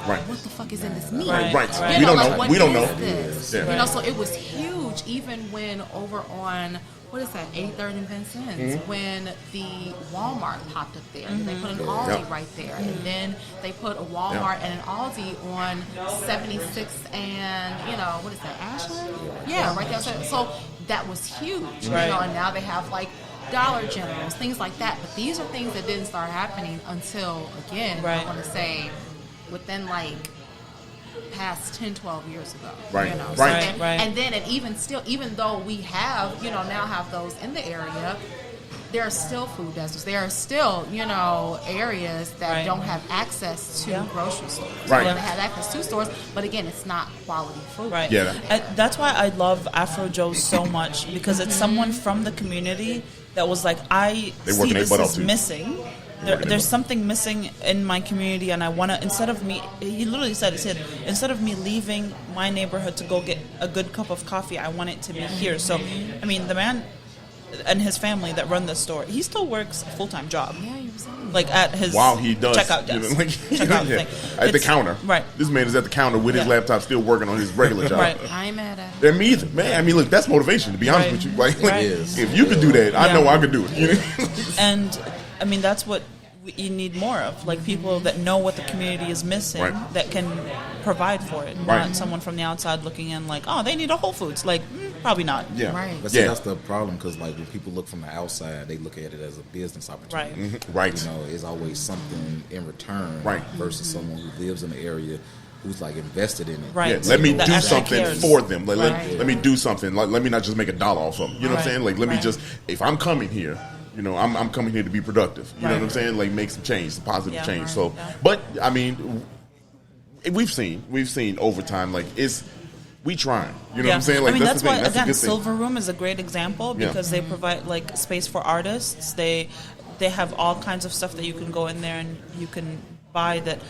Right. What the fuck is in this meat? Right. We don't know. What We don't is know. this? Yeah. So it was huge even when over on, what is that, 83rd and Vincennes, when the Walmart popped up there. They put an Aldi right there. And then they put a Walmart and an Aldi on 76th and, what is that, Ashland? Yeah, right there. So that was huge. And now they have like Dollar Generals, things like that. But these are things that didn't start happening until, again, I want to say within like past 10, 12 years ago. Right. And then, and even still, even though we have, now have those in the area, there are still food deserts. There are still, areas that don't have access to grocery stores. Right. They have access to stores, but again, it's not quality food. Right. Yeah. That's why I love Afro Joe's so much, because it's someone from the community that was like, I see this is missing. There's something missing in my community, and I want to, he literally said, instead of me leaving my neighborhood to go get a good cup of coffee, I want it to be here. So, I mean, the man and his family that run the store, he still works a full-time job. Yeah, you were saying. Like at his While he does checkout desk. Checkout thing. At the counter. Right. This man is at the counter with his laptop still working on his regular job. Right. I ain't mad at it. They're me either. Man, I mean, look, that's motivation, to be honest with you. Like, if you could do that, I know I could do it. And, I mean, that's what you need more of, like people that know what the community is missing, that can provide for it, not someone from the outside looking in like, oh, they need a Whole Foods. Like, probably not. Yeah. Right. But see, that's the problem, because like when people look from the outside, they look at it as a business opportunity. Right. Mm-hmm. Right. It's always something in return, versus someone who lives in the area who's like invested in it. Right. Yeah, let me That do actually something cares. for them. Like, let me do something. Like, let me not just make $1 off of them. You know what I'm saying? Like, let me just, if I'm coming here, I'm coming here to be productive. You know what I'm saying? Like, make some change, some positive change. So, but I mean, we've seen over time, like, we trying. You know what I'm saying? Like, I mean, that's the thing. why, That's a again, good thing. Silver Room is a great example, because they provide like space for artists. They have all kinds of stuff that you can go in there and you can buy that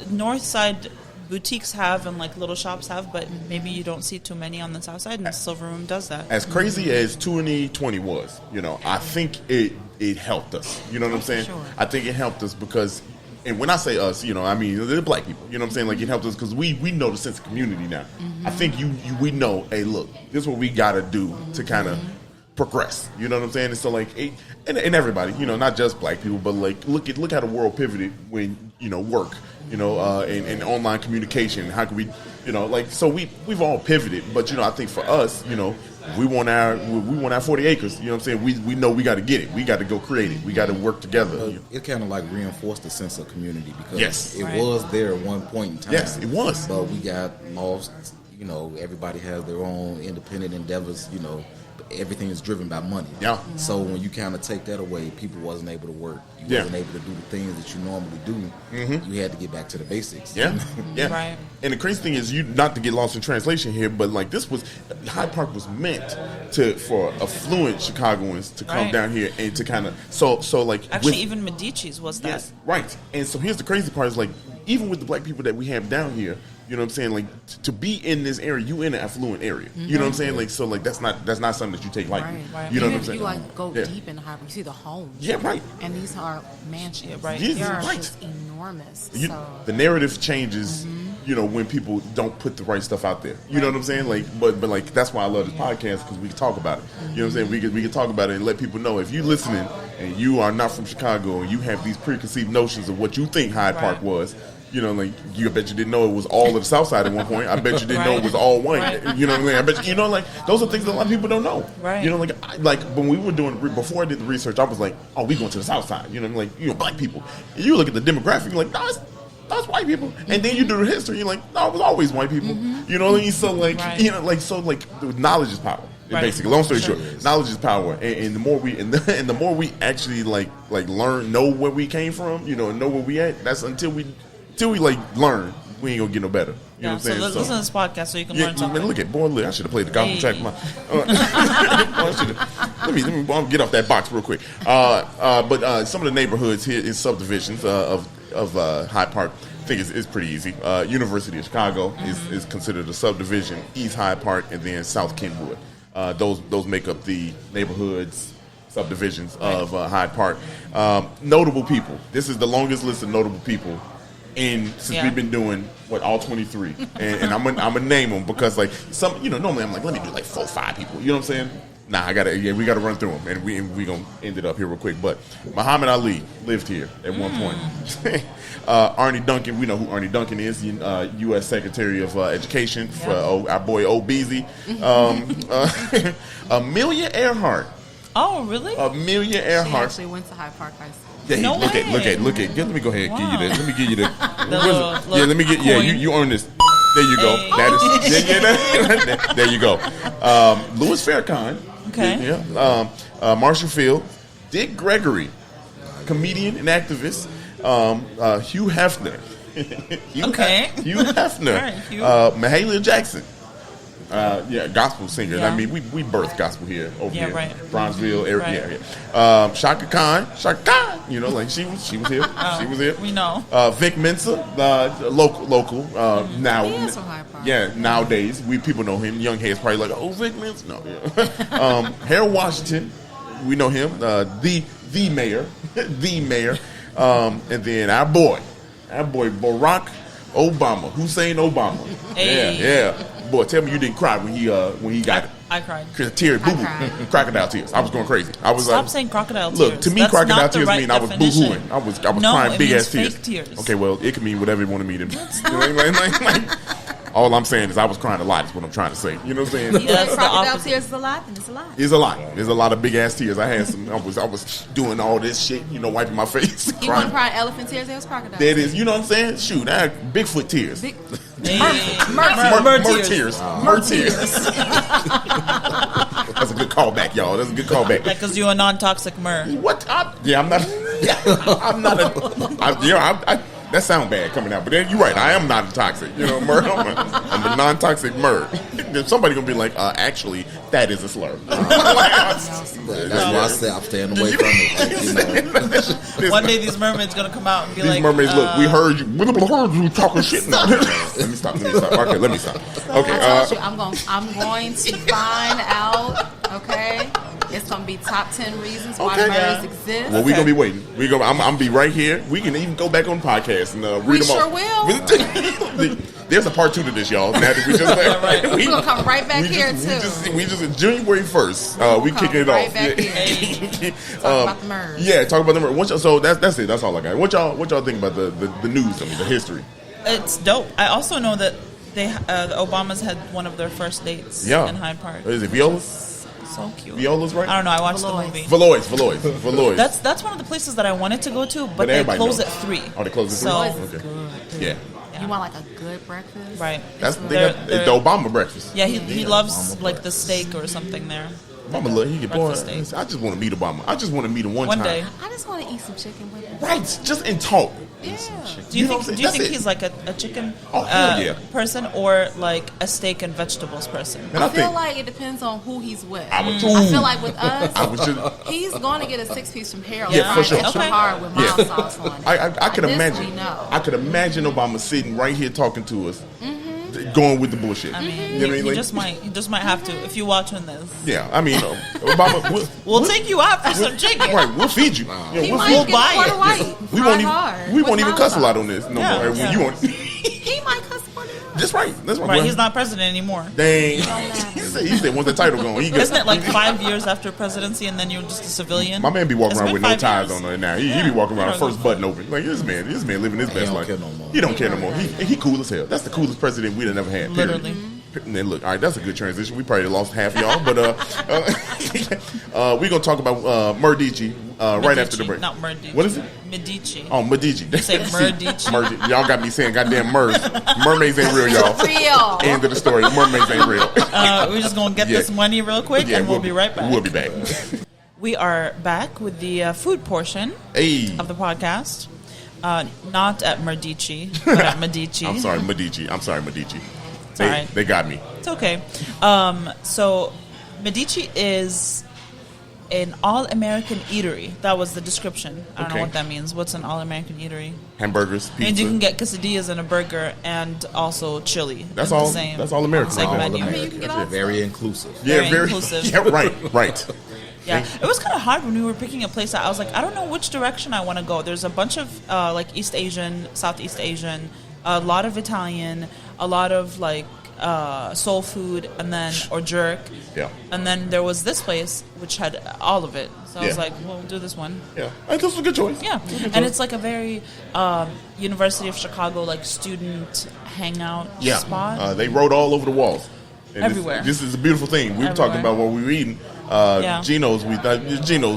North Side boutiques have and like little shops have, but maybe you don't see too many on the South Side, and Silver Room does that. As crazy as 2020 was, I think it helped us. You know what I'm saying? Sure. I think it helped us because, and when I say us, I mean the black people. You know what I'm saying? Like, it helped us because we know the sense of community now. I think we know, hey, look, this is what we got to do to kind of progress. You know what I'm saying? And so like, and everybody, not just black people, but like look how the world pivoted when work. And online communication. How can we, so we've all pivoted. But I think for us, we want our 40 acres. You know what I'm saying? We know we got to get it. We got to go create it. We got to work together. It kind of like reinforced the sense of community, because Yes. it was there at one point in time. Yes, it was. But we got lost. Everybody has their own independent endeavors. Everything is driven by money. Yeah. So when you kind of take that away, people wasn't able to work. You wasn't able to do the things that you normally do. You had to get back to the basics. Yeah, yeah. Right. And the crazy thing is, not to get lost in translation here, but like Hyde Park was meant for affluent Chicagoans to come down here and to kind of so like actually even Medici's was that. Yes, right. And so here's the crazy part is, like, even with the black people that we have down here, you know what I'm saying? Like, to be in this area, you in an affluent area. You know what I'm saying? Like, so like that's not something that you take lightly. Right. You know Even what I'm if saying? you like go deep in the Hyde Park, you see the homes. Yeah, right. And these are mansions. Yeah, right. They Yeah, are right. just enormous. The narrative changes, when people don't put the right stuff out there. You know what I'm saying? Like, but like that's why I love this podcast, because we can talk about it. You know what I'm saying? We can talk about it and let people know, if you're listening and you are not from Chicago and you have these preconceived notions of what you think Hyde Park was. Like, I bet you didn't know it was all of the South Side at one point. I bet you didn't know it was all white. You know what I mean? I bet you, like, those are things that a lot of people don't know. Right. Like when we were doing, before I did the research, I was like, oh, we going to the South Side. Like, black people. And you look at the demographic, you're like, no, that's white people. And then you do the history, you're like, no, it was always white people. You know what I mean? So like, knowledge is power. Basically, long story short, knowledge is power, and the more we the more we actually like learn, know where we came from, and know where we at. That's until we like learn, we ain't gonna get no better. You know what I'm saying? So listen to this podcast so you can learn something. Man, look, I should have played the gospel track. Let me get off that box real quick. But some of the neighborhoods here in subdivisions of Hyde Park, I think it's pretty easy. University of Chicago is considered a subdivision. East Hyde Park, and then South Kenwood. Those make up the neighborhoods, subdivisions of Hyde Park. Notable people. This is the longest list of notable people since we've been doing all 23, and I'm gonna name them, because like some, normally I'm like, let me do like 4 or 5 people. You know what I'm saying? Nah, we gotta run through them, and we gonna end it up here real quick. But Muhammad Ali lived here at one point. Arnie Duncan, we know who Arnie Duncan is, U.S. Secretary of Education for our boy Obeezy. Amelia Earhart. Oh, really? Amelia She Earhart. actually went to Hyde Park High School. Yeah, No look way. at. Let me go ahead and give you that. Let me give you that. little Let me get. Yeah, coin. you earn this. There you go. Hey. That is. There you go. Louis Farrakhan. Okay. Yeah. Marshall Field. Dick Gregory, comedian and activist. Hugh Hefner. Hugh Hefner. Right, Hugh. Mahalia Jackson. Gospel singers. Yeah. I mean, we birthed gospel here over here, right. Bronzeville area. Right. Yeah. Shaka Khan. You know, like she was here. She was here. We know. Vic Mensa, local. Now, He is from Hyde Park. yeah. Nowadays, people know him. Young heads probably like, oh, Vic Mensa. No. Yeah. Harold Washington, we know him. The mayor, the mayor. And then our boy Barack Obama, Hussein Obama. Hey. Yeah. Boy, tell me you didn't cry when he got I cried. tears, boo cried. crocodile tears. I was going crazy. I was Stop like, saying crocodile tears. look, to me, That's crocodile not the tears right mean I was definition. boo-hooing. I was No, crying it big means ass tears. fake tears. Okay, well, it can mean whatever you want to mean. You know, like, all I'm saying is I was crying a lot. Is what I'm trying to say. You know what I'm saying? You That's think the crocodile opposite. tears is a lot, then it's a lot. It's a lot. There's a lot of big ass tears. I had some. I was doing all this shit. You know, wiping my face. You want to cry elephant tears? It was crocodile. That is, you know what I'm saying? Shoot, I had Bigfoot tears. Big, Hey. Mer tears. tears. Mer tears. That's a good callback, y'all. That's a good callback. Because you're a non-toxic mer. What? I'm not. I'm not that sounds bad coming out, but then you're right. I am not a toxic. You know, mer. I'm a non-toxic mer. Then somebody gonna be like, actually, that is a slur. That's why I say I'm staying away from it. You know. One day these mermaids gonna come out and be These like, mermaids, look, we heard you talking shit. Let me stop. Okay, let me stop. Okay, I told you, I'm going to find out. Okay, it's gonna be top 10 reasons why Okay. murders exist. well, we're gonna be waiting. I'm gonna be right here. We can even go back on the podcast and read them sure all. will. There's a part 2 to this, y'all. Now that we just We're gonna come right back here too. We just January 1st. We Come kicking it right off. back Yeah. here. Talk about the murders. Yeah, talk about the murder. So that's it. That's all I got. What y'all think about the news? I mean, the history. it's dope. I also know that the Obamas had one of their first dates Yeah. in Hyde Park. Is it Viola's? So cute. Viola's right? I don't know. I watched Valois. the movie. Valois. That's one of the places that I wanted to go to, but they everybody close knows. at 3. Oh, they close at 3? So, Okay. Good. Yeah. You want like a good breakfast? right. That's They're- the Obama breakfast. Yeah, he loves like the steak or something there. Obama look, he can boy. Breakfast steak. I just want to meet Obama. I just want to meet him one One time. day. I just want to eat some chicken with him. Right, just in talk. Yeah. Do you know what I'm think saying? do you That's think it. he's like a chicken Oh, hell yeah. person or like a steak and vegetables person? And I feel like it depends on who he's with. I would- I feel like with us, I was just. he's going to get a 6-piece from Harold. Yeah, for sure. Extra Okay. hard with mild Yeah. sauce on it. I could This imagine. we know. I could imagine Obama sitting right here talking to us, going with the bullshit. I mean, You know what I mean? he Like, just might have to if you're watching this. yeah, I mean, Obama. We'll take you out for some chicken. Right, we'll feed you. Yeah, He we'll might feed get buy a quarter it. white. We fried won't hard, even. We with won't even mild cuss a sauce. lot on this no Yeah, more. yeah. You want? He might cuss for it. That's right. That's right. Right, Well, he's not president anymore. Dang. He said once the title gone, he Isn't it like 5 years after presidency and then you're just a civilian? My man be walking It's around been with no 5 ties years. on it now. He Yeah. be walking around Yeah. first button open. Like this man living his best don't life. care no more. He don't care no more. He cool as hell. That's the coolest president we'd have never had. Period. Literally. And then look, all right, that's a good transition. We probably lost half y'all, but we're gonna talk about Medici right after the break. Not Medici. What is it? Medici. Oh, Medici. Say Medici. Y'all got me saying goddamn mers. Mermaids ain't real, y'all. Real. End of the story. Mermaids ain't real. We're just going to get Yeah. this money real quick and we'll be right back. We'll be back. We are back with the food portion Hey. of the podcast. Not at Medici, but at Medici. I'm sorry, Medici. It's all right. They got me. It's okay. So Medici is an all-American eatery. That was the description. I don't know Okay. what that means. What's an all-American eatery? Hamburgers, pizza. And you can get quesadillas and a burger and also chili. That's in the all. same- That's all American. same right there. menu. You can get all Very inclusive. Yeah, Very inclusive. Yeah, right. Yeah, it was kind of hard when we were picking a place. I was like, I don't know which direction I want to go. There's a bunch of like East Asian, Southeast Asian, a lot of Italian, a lot of like soul food, and then or jerk. Yeah. And then there was this place which had all of it. So I was Yeah. like, well, we'll do this one. Yeah, I think this was a good choice. Yeah, and it's like a very University of Chicago like student hangout Yeah. spot. They wrote all over the walls. And Everywhere. This is a beautiful thing. We were talking Everywhere. about what we were eating. Yeah. Geno's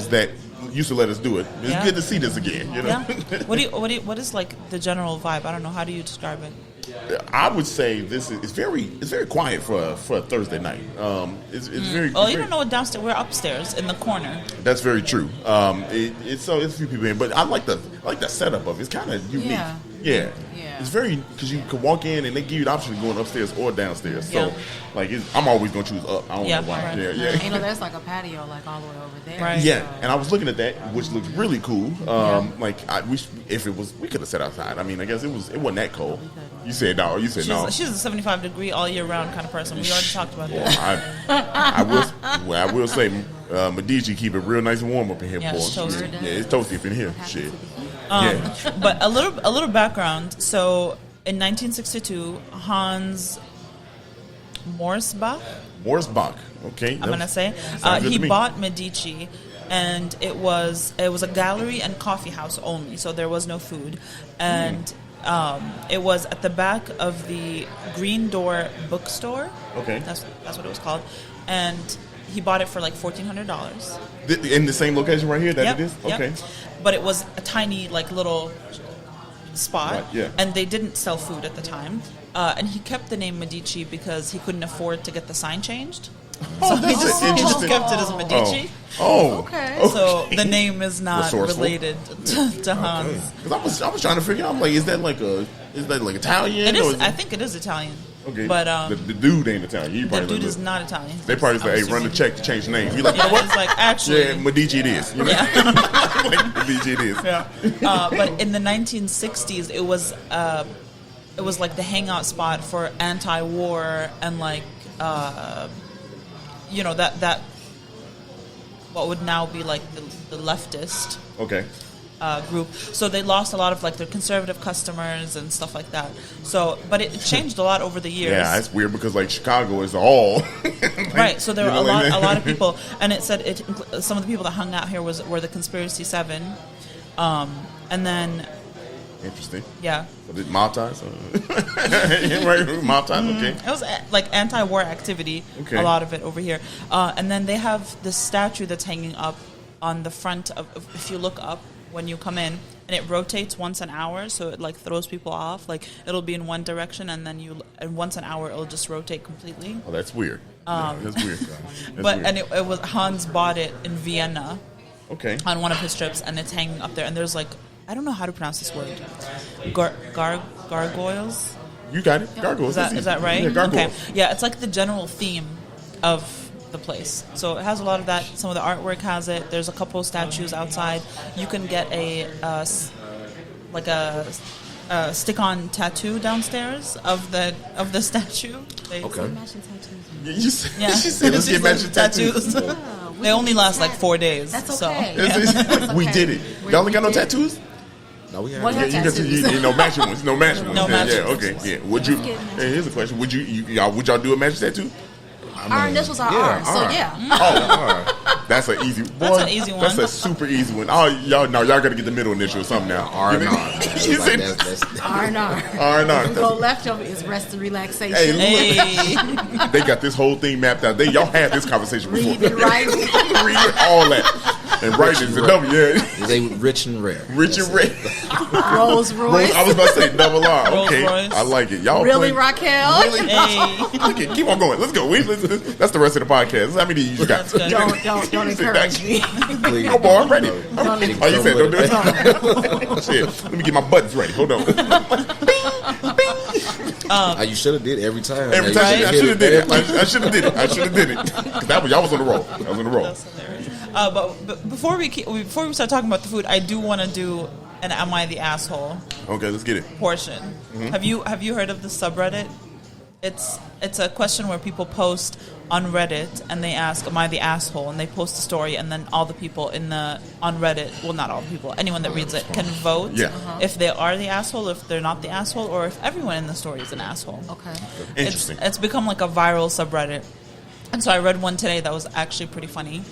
that used to let us do it. It's Yeah. good to see this again. You know. Yeah. What is like the general vibe? I don't know. How do you describe it? I would say this is it's very quiet for a Thursday night. It's very. Oh, you don't know what downstairs. We're upstairs in the corner. That's very true. It's a few people in, but I like the setup of it. It's kind of unique. Yeah. It's very because you can walk in and they give you the option of going upstairs or downstairs. So like I'm always gonna choose up. I don't know why. Right. And you know, there's like a patio like all the way over there. Right. Yeah, and I was looking at that, which looks really cool. Like I wish if it was, we could have sat outside. I mean, I guess it wasn't that cold. You said no. You said no. She's a 75 degree all year round kind of person. We already talked about that. I will say, Medici keep it real nice and warm up in here, Yeah, boy. it's toasty. Yeah, it's toasty up in here. Shit. But a little background. So in 1962, Hans Morsbach, okay. I'm gonna say, he bought Medici, and it was a gallery and coffee house only. So there was no food, and it was at the back of the Green Door bookstore. Okay, that's what it was called, and he bought it for like $1,400. In the same location right here that it is? Okay. Yep. But it was a tiny, like, little spot, right, yeah. And they didn't sell food at the time. And he kept the name Medici because he couldn't afford to get the sign changed. Oh, so that's he just kept it as Medici. Okay. So the name is not resourceful. Related to Hans. Because I was trying to figure out, I'm like, is that like Italian? It is. I think it is Italian. Okay. But the dude ain't Italian. The dude is not Italian. They probably say, "Hey, run the check to change the name." He's like, yeah, what? It's like actually, yeah, Medici it is. You know? Yeah. Like, Medici it is. Yeah. But in the 1960s, it was like the hangout spot for anti-war and like that what would now be like the leftist. Okay. Group, so they lost a lot of like their conservative customers and stuff like that. So, but it changed a lot over the years. Yeah, it's weird because like Chicago is all like, right. So there were a lot of people, and it said some of the people that hung out here were the Conspiracy Seven, and then interesting. Yeah. So did mob ties? Right, mob ties. Okay. It was like anti-war activity. Okay. A lot of it over here, and then they have this statue that's hanging up on the front of. If you look up. When you come in, and it rotates once an hour, so it like throws people off. Like it'll be in one direction, and then once an hour it'll just rotate completely. Oh, that's weird. That's weird. And it was Hans bought it in Vienna. Okay. On one of his trips, and it's hanging up there. And there's like I don't know how to pronounce this word. Gargoyles. You got it. Gargoyles. Is that right? Yeah, gargoyles. Okay. Yeah, it's like the general theme of the place. So it has a lot of that. Some of the artwork has it. There's a couple of statues outside. You can get a stick-on tattoo downstairs of the statue. Okay. She said let's get matching tattoos. They only last like 4 days. That's okay. So. We did it. Y'all ain't got no tattoos? No, we have. You no matching ones. No matching ones. No matching yeah, okay. Yeah. Would you? Hey, here's a question. Would y'all do a matching tattoo? Our initials are R, so yeah. Oh, that's an easy one. That's an easy one. That's a super easy one. Oh, y'all got to get the middle initial or something now. R and R. R and R. R and R. Go left over is rest and relaxation. Hey. They got this whole thing mapped out. Y'all had this conversation before. Read and write. Read all that. And writing is a W, yeah. They rich and rare. Rich and rare. Rolls Royce. I was about to say double R. Okay, Rolls-Royce. I like it. Y'all really, Racquel? Really? Hey. Okay, keep on going. Let's go. That's the rest of the podcast. How many you got? Don't encourage me. Please. Oh, boy, I'm ready. Oh, you said don't do it? Shit. Let me get my buttons ready. Hold on. You should have did every time. Every time. I should have did it. I should have did it. Because y'all was on the roll. I was on the roll. That's hilarious. But before we start talking about the food, I do want to do an "Am I the Asshole?" Okay, let's get it. Portion. Mm-hmm. Have you heard of the subreddit? It's a question where people post on Reddit and they ask, "Am I the asshole?" and they post a story, and then all the people on Reddit, well, not all the people, anyone that reads it can vote if they are the asshole, if they're not the asshole, or if everyone in the story is an asshole. Okay. Interesting. It's become like a viral subreddit. And so I read one today that was actually pretty funny.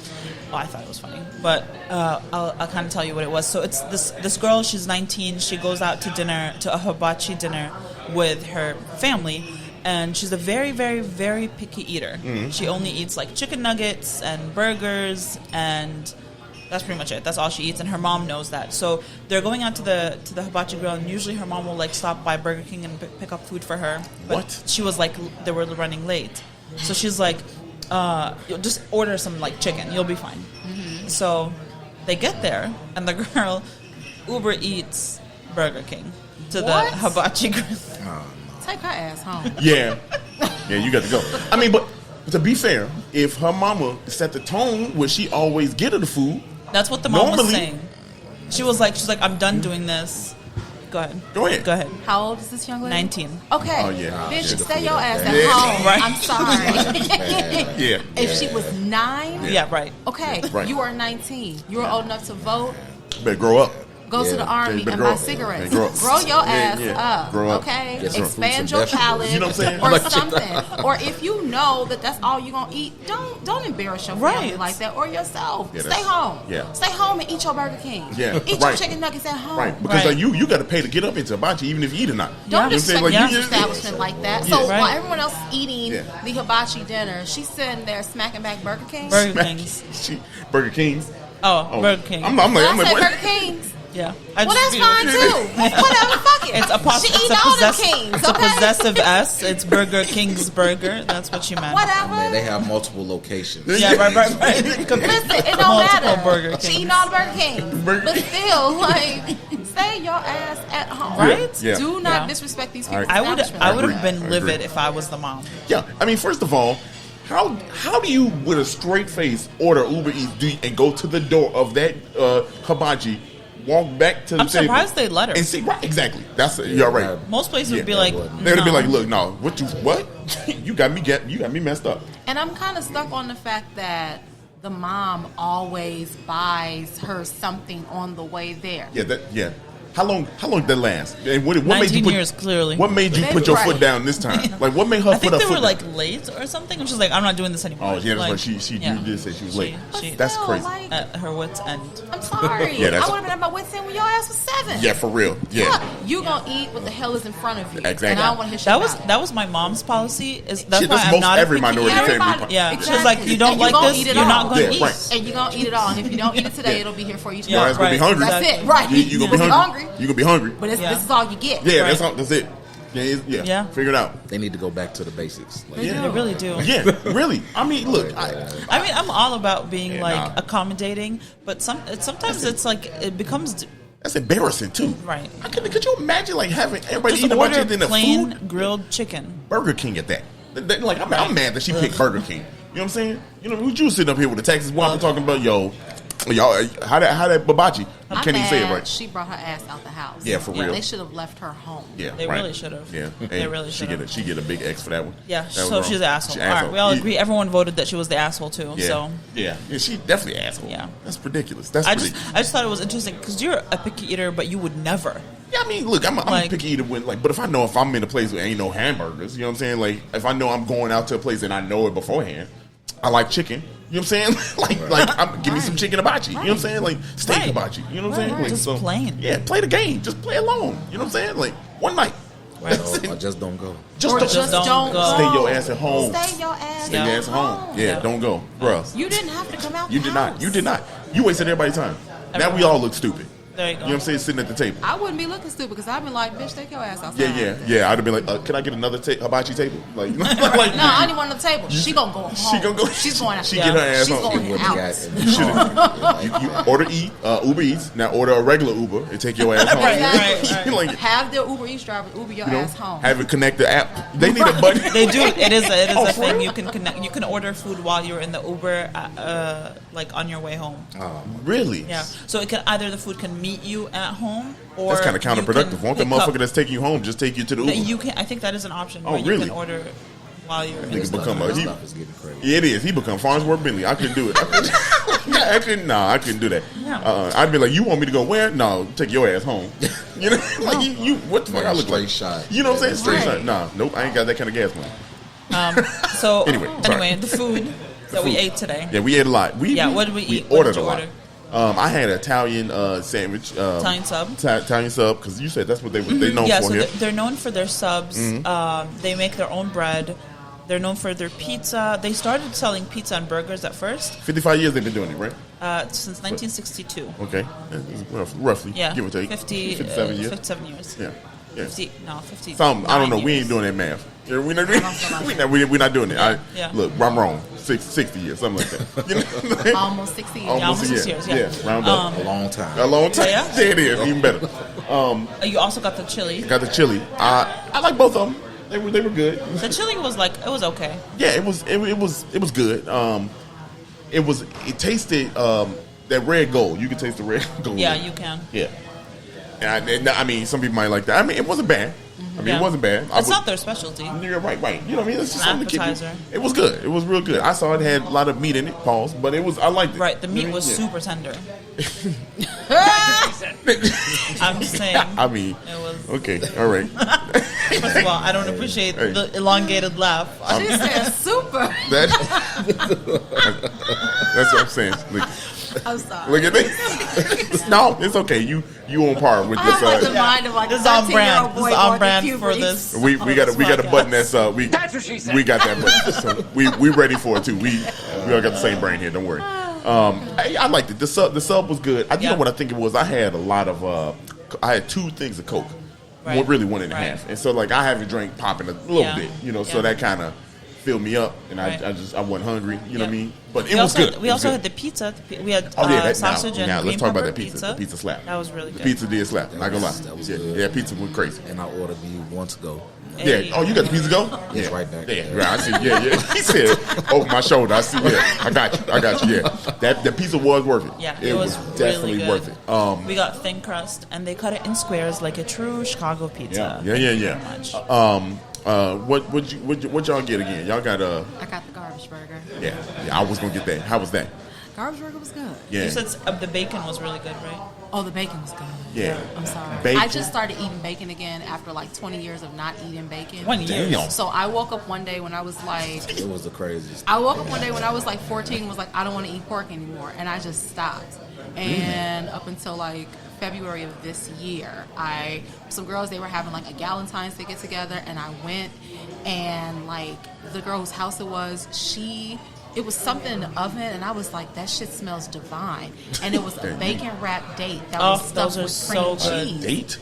Well, I thought it was funny, but I'll kind of tell you what it was. So it's this girl. She's 19. She goes out to a hibachi dinner with her family, and she's a very, very, very picky eater. Mm-hmm. She only eats like chicken nuggets and burgers and That's pretty much it. That's all she eats, and her mom knows that. So they're going out to the hibachi grill, and usually her mom will like stop by Burger King and pick up food for her. But What? she was like, they were running late, so she's like, just order some like chicken, you'll be fine. So they get there, and the girl Uber Eats Burger King to What? the hibachi grill. Take her ass home. Yeah, you got to go. I mean, but to be fair, if her mama set the tone where she always get her the food, That's what the mom was Normally- saying. She's like, I'm done doing this. Go ahead. Go ahead. Go ahead. How old is this young lady? 19. Okay. Oh, yeah. Bitch, Yeah. stay your ass at Yeah. home. Right. I'm sorry. yeah, If she was 9, Yeah, right. okay, Right. you are 19. You are old enough to vote. better grow up. Go to Yeah. the Yeah, army you better and grow buy up. cigarettes. Yeah, grow up. Grow your ass Yeah, up. grow up. Okay? Get some fruits Expand and your vegetables. palate. You know what I'm saying? Or something. Or if you know that that's all you're going to eat, don't embarrass your family Right. like that or yourself. Yeah, Stay that's- home. yeah. Stay home and eat your Burger King. Yeah, Eat right. your chicken nuggets at home. Right, because Right. like you got to pay to get up into hibachi, even if you eat or not. Don't Yeah. You know what I'm disrespect saying? Yeah. your establishment like that. Yeah. So Right. while everyone else is eating Yeah. the hibachi dinner, she's sitting there smacking back Burger King. Burger Kings. Burger Kings. Oh, Burger King. I'm like, I said what? Burger Kings. yeah. Well, that's fine too. Whatever, fuck it. It's a, she it's eating a, all them possess- kings, it's a okay? possessive S. It's Burger King's Burger. That's what she meant. Whatever. Man, they have multiple locations. Yeah, right. Listen, it don't Multiple matter. Burger She Kings. eating all the Burger Kings. Burger But King. still, like, stay your ass at home. Right? Yeah. Do not Yeah. disrespect these All people's right. I would establishment. have agree. been I livid agree. if I was the mom. Yeah, I mean, first of all, how do you with a straight face order Uber Eats and go to the door of that hibachi, walk back to the I'm table, surprised they let her. and see right exactly. That's you're right. Most places Yeah, would be that like, They'd be no. like, look, no, what? you got me messed up. And I'm kind of stuck on the fact that the mom always buys her something on the way there. Yeah. How long did that last? And what made 19 you put, years, clearly. What made you Maybe put your right. foot down this time? Like, what made her I put think her they foot were like down? late or something, and she's like, I'm not doing this anymore. Oh, yeah, that's like, right. She yeah. you did say she was late. But That's still, crazy. Like, At her wit's end. I'm sorry. Yeah, that's- I would have been at my wit's end when your ass was 7. Yeah, for real. Yeah. Look, you gonna eat what the hell is in front of you. Exactly. And I don't want to hear shit That was about it. that was my mom's policy. Is that's Shit, why that's I'm most not every a picky minority eater. family. Everybody. Yeah, Exactly. she's like, you don't And like gonna this, eat you're it all. not going Yeah, to eat. right. And you're gonna eat it all. And if you don't eat it today, it'll be here for you Your tomorrow. ass gonna be right. hungry. That's Exactly. it, right? You gonna be hungry. You gonna be hungry. But Yeah. this is all you get. Yeah, Right. that's it. Yeah. Yeah. Figure it out. They need to go back to the basics. Like, Yeah. They really do. Yeah, really. I mean, look, I mean, I'm all about being Yeah, like nah. accommodating, but sometimes it's like it becomes that's embarrassing too. right. Could you imagine like having everybody Just eating a bunch order of then the plain food? grilled chicken. Burger King at that. Like I'm mad that she picked Burger King. You know what I'm saying? You know, you sitting up here with the Texas woman talking about y'all, how that hibachi? I I'm can't even say it mad right. she brought her ass out the house. Yeah, for real. They should have left her home. Yeah, They right. really should've. Yeah, They Hey, really should've. She get a big X for that one. Yeah, That so was she's an wrong. asshole. She All right, we all Yeah. agree. Everyone voted that she was the asshole too. Yeah. So yeah, she definitely an asshole. Yeah. That's ridiculous. That's I ridiculous. just thought it was interesting because you're a picky eater, but you would never. Yeah, I mean, look, I'm a Like- picky eater when, like, but if I'm in a place where ain't no hamburgers, you know what I'm saying? Like, if I know I'm going out to a place and I know it beforehand, I like chicken. You know what I'm saying? Give me some chicken hibachi. You know what I'm saying? Like steak Right. hibachi. You know what I'm saying? Right. Like, Just plain. Yeah, play the game. Just play along. You know what I'm saying? Like one night. That's it. or just don't go. Or don't, just don't go. Stay your ass at home. Stay your ass Stay your ass at home. Yeah, Yeah. don't go, bruh. You didn't have to come out. You the did house. not. You did not. You wasted everybody's time. Now we all look stupid. There you go. You know what I'm saying? Sitting at the table. I wouldn't be looking stupid because I'd be like, bitch, take your ass outside. Yeah. I'd have been like, can I get another hibachi table? Like, No, I only want on the table. She gonna go home. She gonna go. She's going out. She get her ass She's home. going What out. you got? You order Uber Eats. Now order a regular Uber and take your ass home. Right. Like, Have the Uber Eats driver Uber your you know, ass home. have it connect the app. They need a button. They do. It is a Oh, thing. for real? You can connect. You can order food while you're in the Uber, like on your way home. Really? Yeah. So it can either the food can meet you at home, or That's kind of you counterproductive. can Won't the pick up- motherfucker that's taking you home just take you to the that Uber? you can. I think that is an option. Oh, where you really? can order while you're in Nigga the become store. a he, Stuff is getting crazy. yeah, it is. He become Farnsworth Bentley. I couldn't do it. I couldn't. Nah, I couldn't do that. Yeah. I'd be like, you want me to go where? No, take your ass home. You know, like you. What the fuck? I look like Straight shot. You know what I'm saying? Straight Right. shot. Nah, nope. I ain't got that kind of gas money. So Anyway, sorry. the food that we ate today. Yeah, we ate a lot. What did we eat? What ordered did a you lot. order? I had an Italian sandwich. Italian sub. Italian sub, because you said that's what they known Yeah, for so here. they're known for their subs. They make their own bread. They're known for their pizza. They started selling pizza and burgers at first 55 years they've been doing it, right? since 1962. Okay. Roughly. Yeah, Give or take. 57 years. 57 years. Yeah. Yeah. 50. Some, I don't know. We ain't doing that math. Yeah, we're not doing it. Yeah. Look, I'm wrong. 60 years, something like that. You know? Almost 60 years. Almost 6 years, yeah. Round up. A long time. A long time. Yeah. Yeah, it is. Even better. You also got the chili. Got the chili. I like both of them. They were good. The chili was okay. Yeah, it was good. It tasted that red gold. You can taste the red gold. Yeah, you can. Yeah. And I mean, some people might like that. I mean, it wasn't bad. I mean, Yeah. it wasn't bad. It's not their specialty. You're right. You know what I mean? It's just An something to keep appetizer. it was good. It was real good. I saw it had a lot of meat in it, pause, but I liked it. Right, the meat was super tender. I'm just saying. I mean, It was. okay, all right. First of all, I don't appreciate the elongated laugh. She said super. That's what I'm saying. Look, I'm sorry. look at this. No, it's okay. You on par with I have this. the mind of like This a is on 13-year-old brand. boy This is on going brand through for puberty. this. We got to podcast. button that up. That's what she said. We got that button. So we ready for it too. We all got the same brain here. Don't worry. I liked it. The sub was good. You Yeah. know what I think it was? I had a lot of. I had 2 things of Coke. Right. Really 1 and a Right. half. And so like I haven't drank popping a little Yeah. bit. You know, so Yeah. that kind of filled me up, and Right. I wasn't hungry. You know what I Yeah. mean? But We it was also good. had, we It was also good. had the pizza. We had Oh yeah, that, sausage and now green let's talk about pepper that pizza. The pizza slap. That was really The good. pizza did slap. Not gonna lie. That was Yeah, good. yeah, pizza went crazy. And I ordered me one to go. Hey. Yeah. Oh, you got the pizza go? It's Yeah. right back Yeah. there. Right. I see. Yeah. He said over my shoulder. I see. Yeah. I got you. Yeah. The pizza was worth it. Yeah, It was definitely really good. worth it. We got thin crust, and they cut it in squares like a true Chicago pizza. Yeah. Thank you very much. What y'all get again? Y'all got I got the garbage burger. yeah. I was gonna get that. How was that? Garbage burger was good. Yeah. You said the bacon was really good, right? Oh, the bacon was good. Yeah. I'm sorry. Bacon. I just started eating bacon again after like 20 years of not eating bacon. 1 year. Damn. So I woke up one day when I was like, It was the craziest. I woke up one day when I was like 14, was like, I don't want to eat pork anymore, and I just stopped. And up until like February of this year, some girls, they were having like a Galentine's Day get together, and I went, and like the girl whose house it was something in the oven, and I was like, that shit smells divine. And it was a bacon wrapped date that was stuffed those are with so cream good. cheese. Date?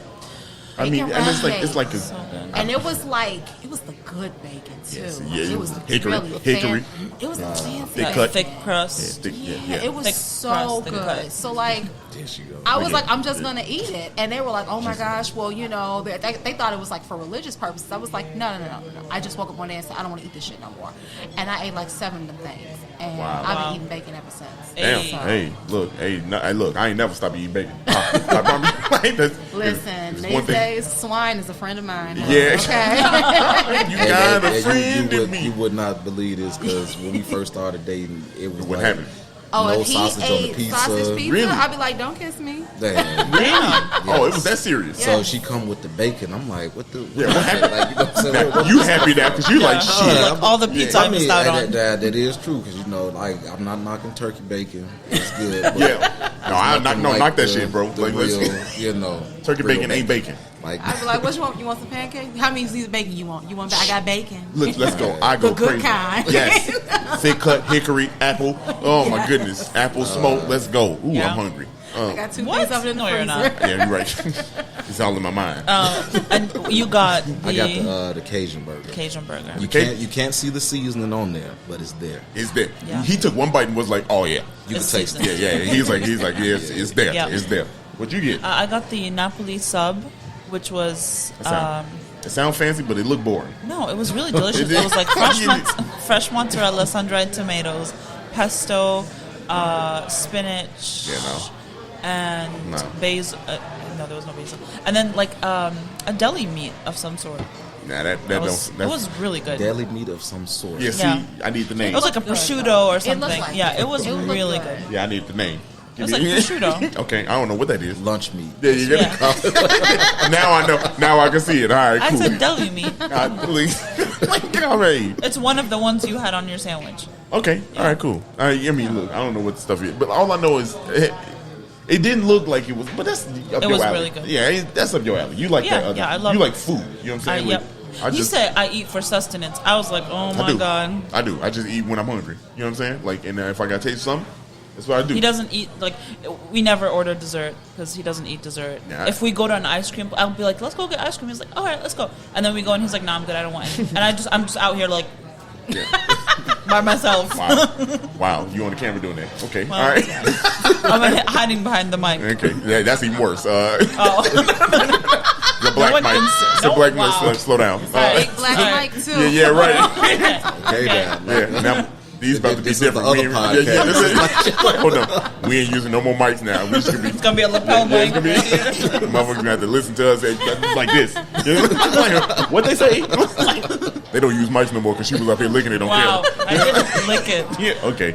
I mean, Bacon and it's wrapped like a. So good. And it was the good bacon too. Yes, Like, yeah, it was hickory- really hickory. It was fancy. Thick Like cut. thick crust. Yeah. It was Thick so crust, thick good. cut. So like, There she go. I was Yeah. like, I'm just gonna eat it, and they were like, oh my gosh, well, you know, they thought it was like for religious purposes. I was like, no. I just woke up one day and said, I don't want to eat this shit no more, and I ate like 7 of them things, and Wow. I've Wow. been eating bacon ever since. Damn. Hey. Hey, look. I ain't never stopped eating bacon. I promise you. Like, Listen, it's these one thing. days, swine is a friend of mine. Yeah. Okay. You got a And friend you in would, me. you would not believe this because when we first started dating, it was What like happened? Oh, no if he sausage on the ate pizza. sausage pizza, Really? I'd be like, don't kiss me. Damn. Oh, it was that serious. Yeah. So she come with the bacon. I'm like, what the? Yeah, what happened? Like, you know what I'm saying? Now, you happy now because you like shit. Like all the pizza I missed out on. That is true because you know, like I'm not knocking turkey bacon. It's good. But Yeah. No, I nothing knock like that the- shit, bro. the Like, real, listen. you know, Turkey real bacon ain't bacon. Like, I'd be like, what you want? You want some pancakes? How many pieces of bacon you want? I got bacon. Let's go. I go The good crazy. kind. Yes. Thick cut hickory apple. Oh my goodness. Apple smoke. Let's go. Ooh, Yeah. I'm hungry. I got 2 What? things of it in the No, you're freezer. not. Yeah, you're right. It's all in my mind. And you got I got the the Cajun burger. Cajun burger. You can't see the seasoning on there, but it's there. It's there. Yeah. He took one bite and was like, "Oh yeah, You It's can taste seasoned. it. yeah." He's like, yeah, it's there. Yeah. It's there. What you get? I got the Napoli sub, which was It sounds fancy, but it looked boring. no, it was really delicious. Is It it? was like fresh mozzarella, sun-dried tomatoes, pesto, spinach, Yeah, no. and No. basil. No, there was no basil. And then like a deli meat of some sort. Nah, that It don't. was, it was really good. Deli meat of some sort. Yeah, see, Yeah. I need the name. It was like a Good. prosciutto or It something. looked like Yeah, it. it was It looked really good. good. Yeah, I need the name. It was like prosciutto. Okay, I don't know what that is. Lunch meat. There you go. Yeah. Now I know. Now I can see it. All right, I cool. said deli meat. Please. Like, all right. It's one of the ones you had on your sandwich. Okay. All right. Cool. I mean, look, I don't know what the stuff is, but all I know is it didn't look like it was. But that's up It your was alley. really good. Yeah, that's up your alley. You like Yeah, that. Other, yeah, I love you it. like food. You know what I'm saying? Yep. He said, I eat for sustenance. I was like, oh my God. I do. I just eat when I'm hungry. You know what I'm saying? Like, and if I got to taste something, that's what I do. He doesn't eat, like, we never order dessert because he doesn't eat dessert. Yeah. If we go to an ice cream, I'll be like, let's go get ice cream. He's like, all right, let's go. And then we go and he's like, no, I'm good. I don't want any. And I'm just out here like, by myself. Wow. You on the camera doing that. Okay. Well, all right. yeah. I'm hiding behind the mic. Okay. Yeah, that's even worse. Oh. The black mic. The black mic. Slow down. Big black mic, too. Yeah, right. Okay, Yeah. Now, these about to be This is different. the other podcast. Hold on. We ain't using no more mics now. We should be. It's going to be a lapel mic. Motherfuckers gonna have to listen to us like this. Like, what they say? They don't use mics no more because she was up here licking it on Wow. camera. I didn't lick it. Yeah. Okay.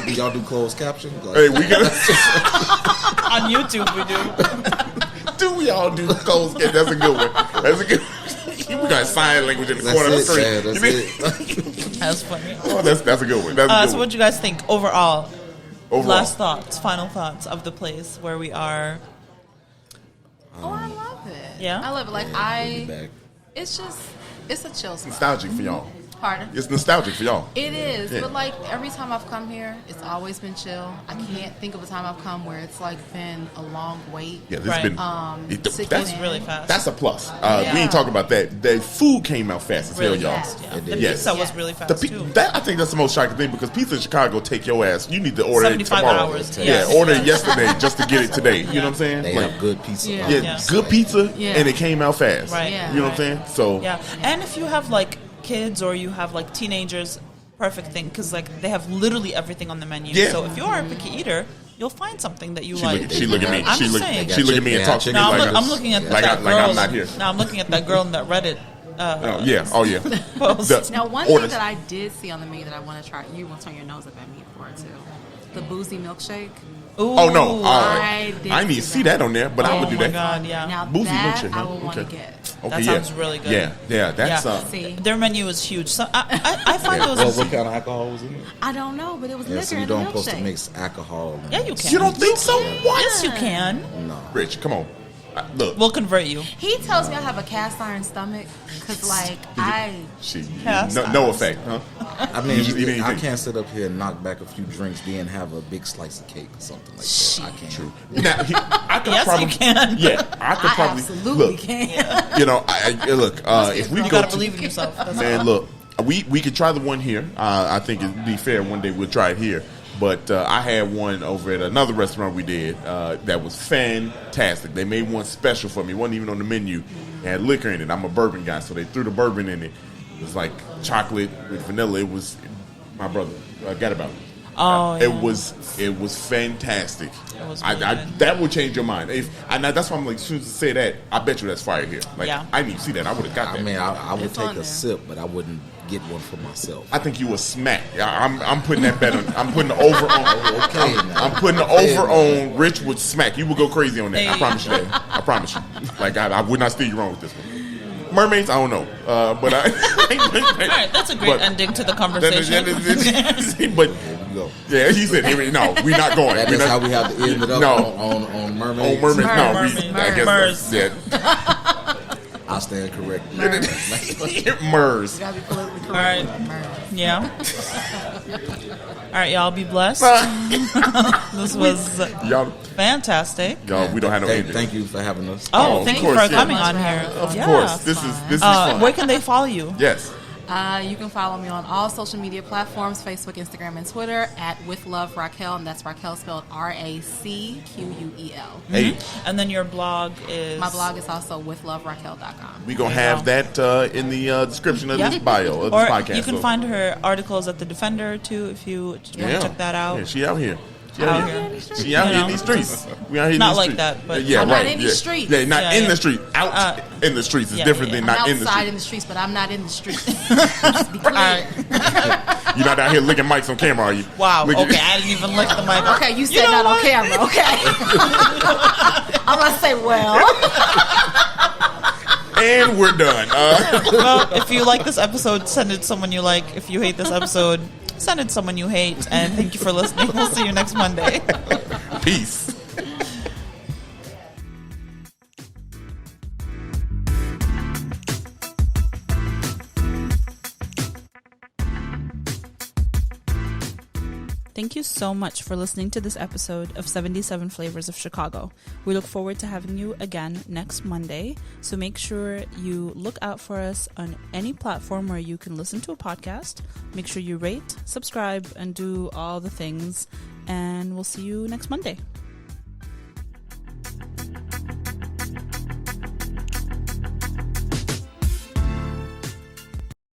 Do y'all do closed caption? Like, Hey, we gotta. On YouTube, we do. Do we all do closed caption? That's a good one. That's a good. We got sign language in the corner of the screen. Yeah, that's it. That's funny. Oh, that's a good one. That's a good So one. what do you guys think overall? Overall. Last thoughts, final thoughts of the place where we are. Oh, I love it. Yeah? I love it. Like, Back. it's a chill spot. Nostalgic for y'all. Pardon? It's nostalgic for y'all. It is, Yeah. but like every time I've come here, it's always been chill. I can't think of a time I've come where it's like been a long wait. Yeah, this Right. has been. to That's get in. Really fast. That's a plus. Yeah. We ain't talking about that. The food came out fast as really hell, y'all. fast. Yeah. It The did. pizza was Yes. really The fast too. that I think that's the most shocking thing because pizza in Chicago take your ass. You need to order it 75 tomorrow. hours. Yeah, Yes. order it yesterday just to get it today. You know what I'm saying? They Like, have good pizza. Yeah. yeah, Yeah. good pizza, Yeah. and it came out fast. Right. Yeah. You know what I'm saying? So Yeah, and if you have like kids or you have like teenagers, perfect thing because like they have literally everything on the menu. Yeah. So if you are a picky eater, you'll find something that you she like. look at me. I'm She just look. saying. She look at me and talk to me No, like I'm looking at like that I'm girl. not here. No, I'm looking at that girl in that Reddit. Oh yeah. Oh yeah. Post. The Now, one orders. thing that I did see on the menu that I want to try, you want to turn your nose up at me for it too. The boozy milkshake. Ooh, Oh no! I did I need to see that on there, but I would Oh do my that. God, yeah. Now Boozy that milkshake, I huh? will want to Okay. get. Okay, That yeah. sounds really good. Yeah. That's Yeah. See, Their menu is huge. So I find Well, those. what kind of alcohol was in it? I don't know, but it was Yeah, liquor so you in the don't supposed to milkshake. mix alcohol. Yeah, you can. You don't think so? What? Yes, you can. No. Rich, come on. Look. We'll convert you. He tells me I have a cast iron stomach because, like, Shit. Cast No effect, huh? I mean, You just eat I anything. can't sit up here and knock back a few drinks, then have a big slice of cake or something like that. I can't. True. Now, I could Yes, probably. you can. Yeah, I could I probably. absolutely Look, can. you know, look. If we You go gotta to, believe in yourself. That's man, all. look, we could try the one here. I think it'd be fair. One day we'll try it here. But I had one over at another restaurant we did that was fantastic. They made one special for me. It wasn't even on the menu. It had liquor in it. I'm a bourbon guy, so they threw the bourbon in it. It was like chocolate with vanilla. It was my brother. I got about it. Oh, yeah. It was fantastic. It was really good. That would change your mind. That's why I'm like, as soon as you say that, I bet you that's fire here. Like, Yeah. I need to see that. I would have got that. I mean, I would It's take on a there. sip, but I wouldn't get one for myself. I think you will smack. I'm putting that bet on. I'm putting the over on. Okay, I'm putting the over on. Rich would smack. You would go crazy on that. I Hey. promise you that. I promise you. Like I would not steer you wrong with this one. Mermaids, I don't know, but I. All right, that's a great ending to the conversation. But You go. yeah, he said, "No, we're not going." That We're is not, how we have to end it up No. on mermaids. on mermaids. No, Mermaids. I guess Mers. yeah. I stand corrected. Mers. You gotta be politically All right. correct. Yeah. All right, y'all be blessed. This was Y'all, fantastic. we don't have no ending. Thank you for having us. Oh, of thank you course, for yeah. coming on here. Of course, this is fun. Where can they follow you? Yes. You can follow me on all social media platforms, Facebook, Instagram, and Twitter at With Love Racquel, and that's Racquel spelled RACQUEL. Hey, And then your blog is My blog is also withloveracquel.com. we gonna There you have that in the description of Yeah. this bio of or this podcast. you can so. find her articles at the Defender too if you want to check that out. Yeah, she out here. She Out out here. here. She out here in these streets. We out here in Not these like streets. that, but- yeah, I'm right. not in these yeah. streets. Yeah, not Yeah, in yeah. the street. Out in the streets is yeah, different yeah. than I'm not in the outside street. in the streets, but I'm not in the streets. Let's be clear. All right. You're not out here licking mics on camera, are you? Wow. Licking- Okay, I didn't even lick the mic. Okay, you said know that on what? camera, okay? I'm going to say, well. And we're done. Well, if you like this episode, send it to someone you like. If you hate this episode, send it to someone you hate. And thank you for listening. We'll see you next Monday. Peace. Thank you so much for listening to this episode of 77 Flavors of Chicago. We look forward to having you again next Monday. So make sure you look out for us on any platform where you can listen to a podcast. Make sure you rate, subscribe, and do all the things. And we'll see you next Monday.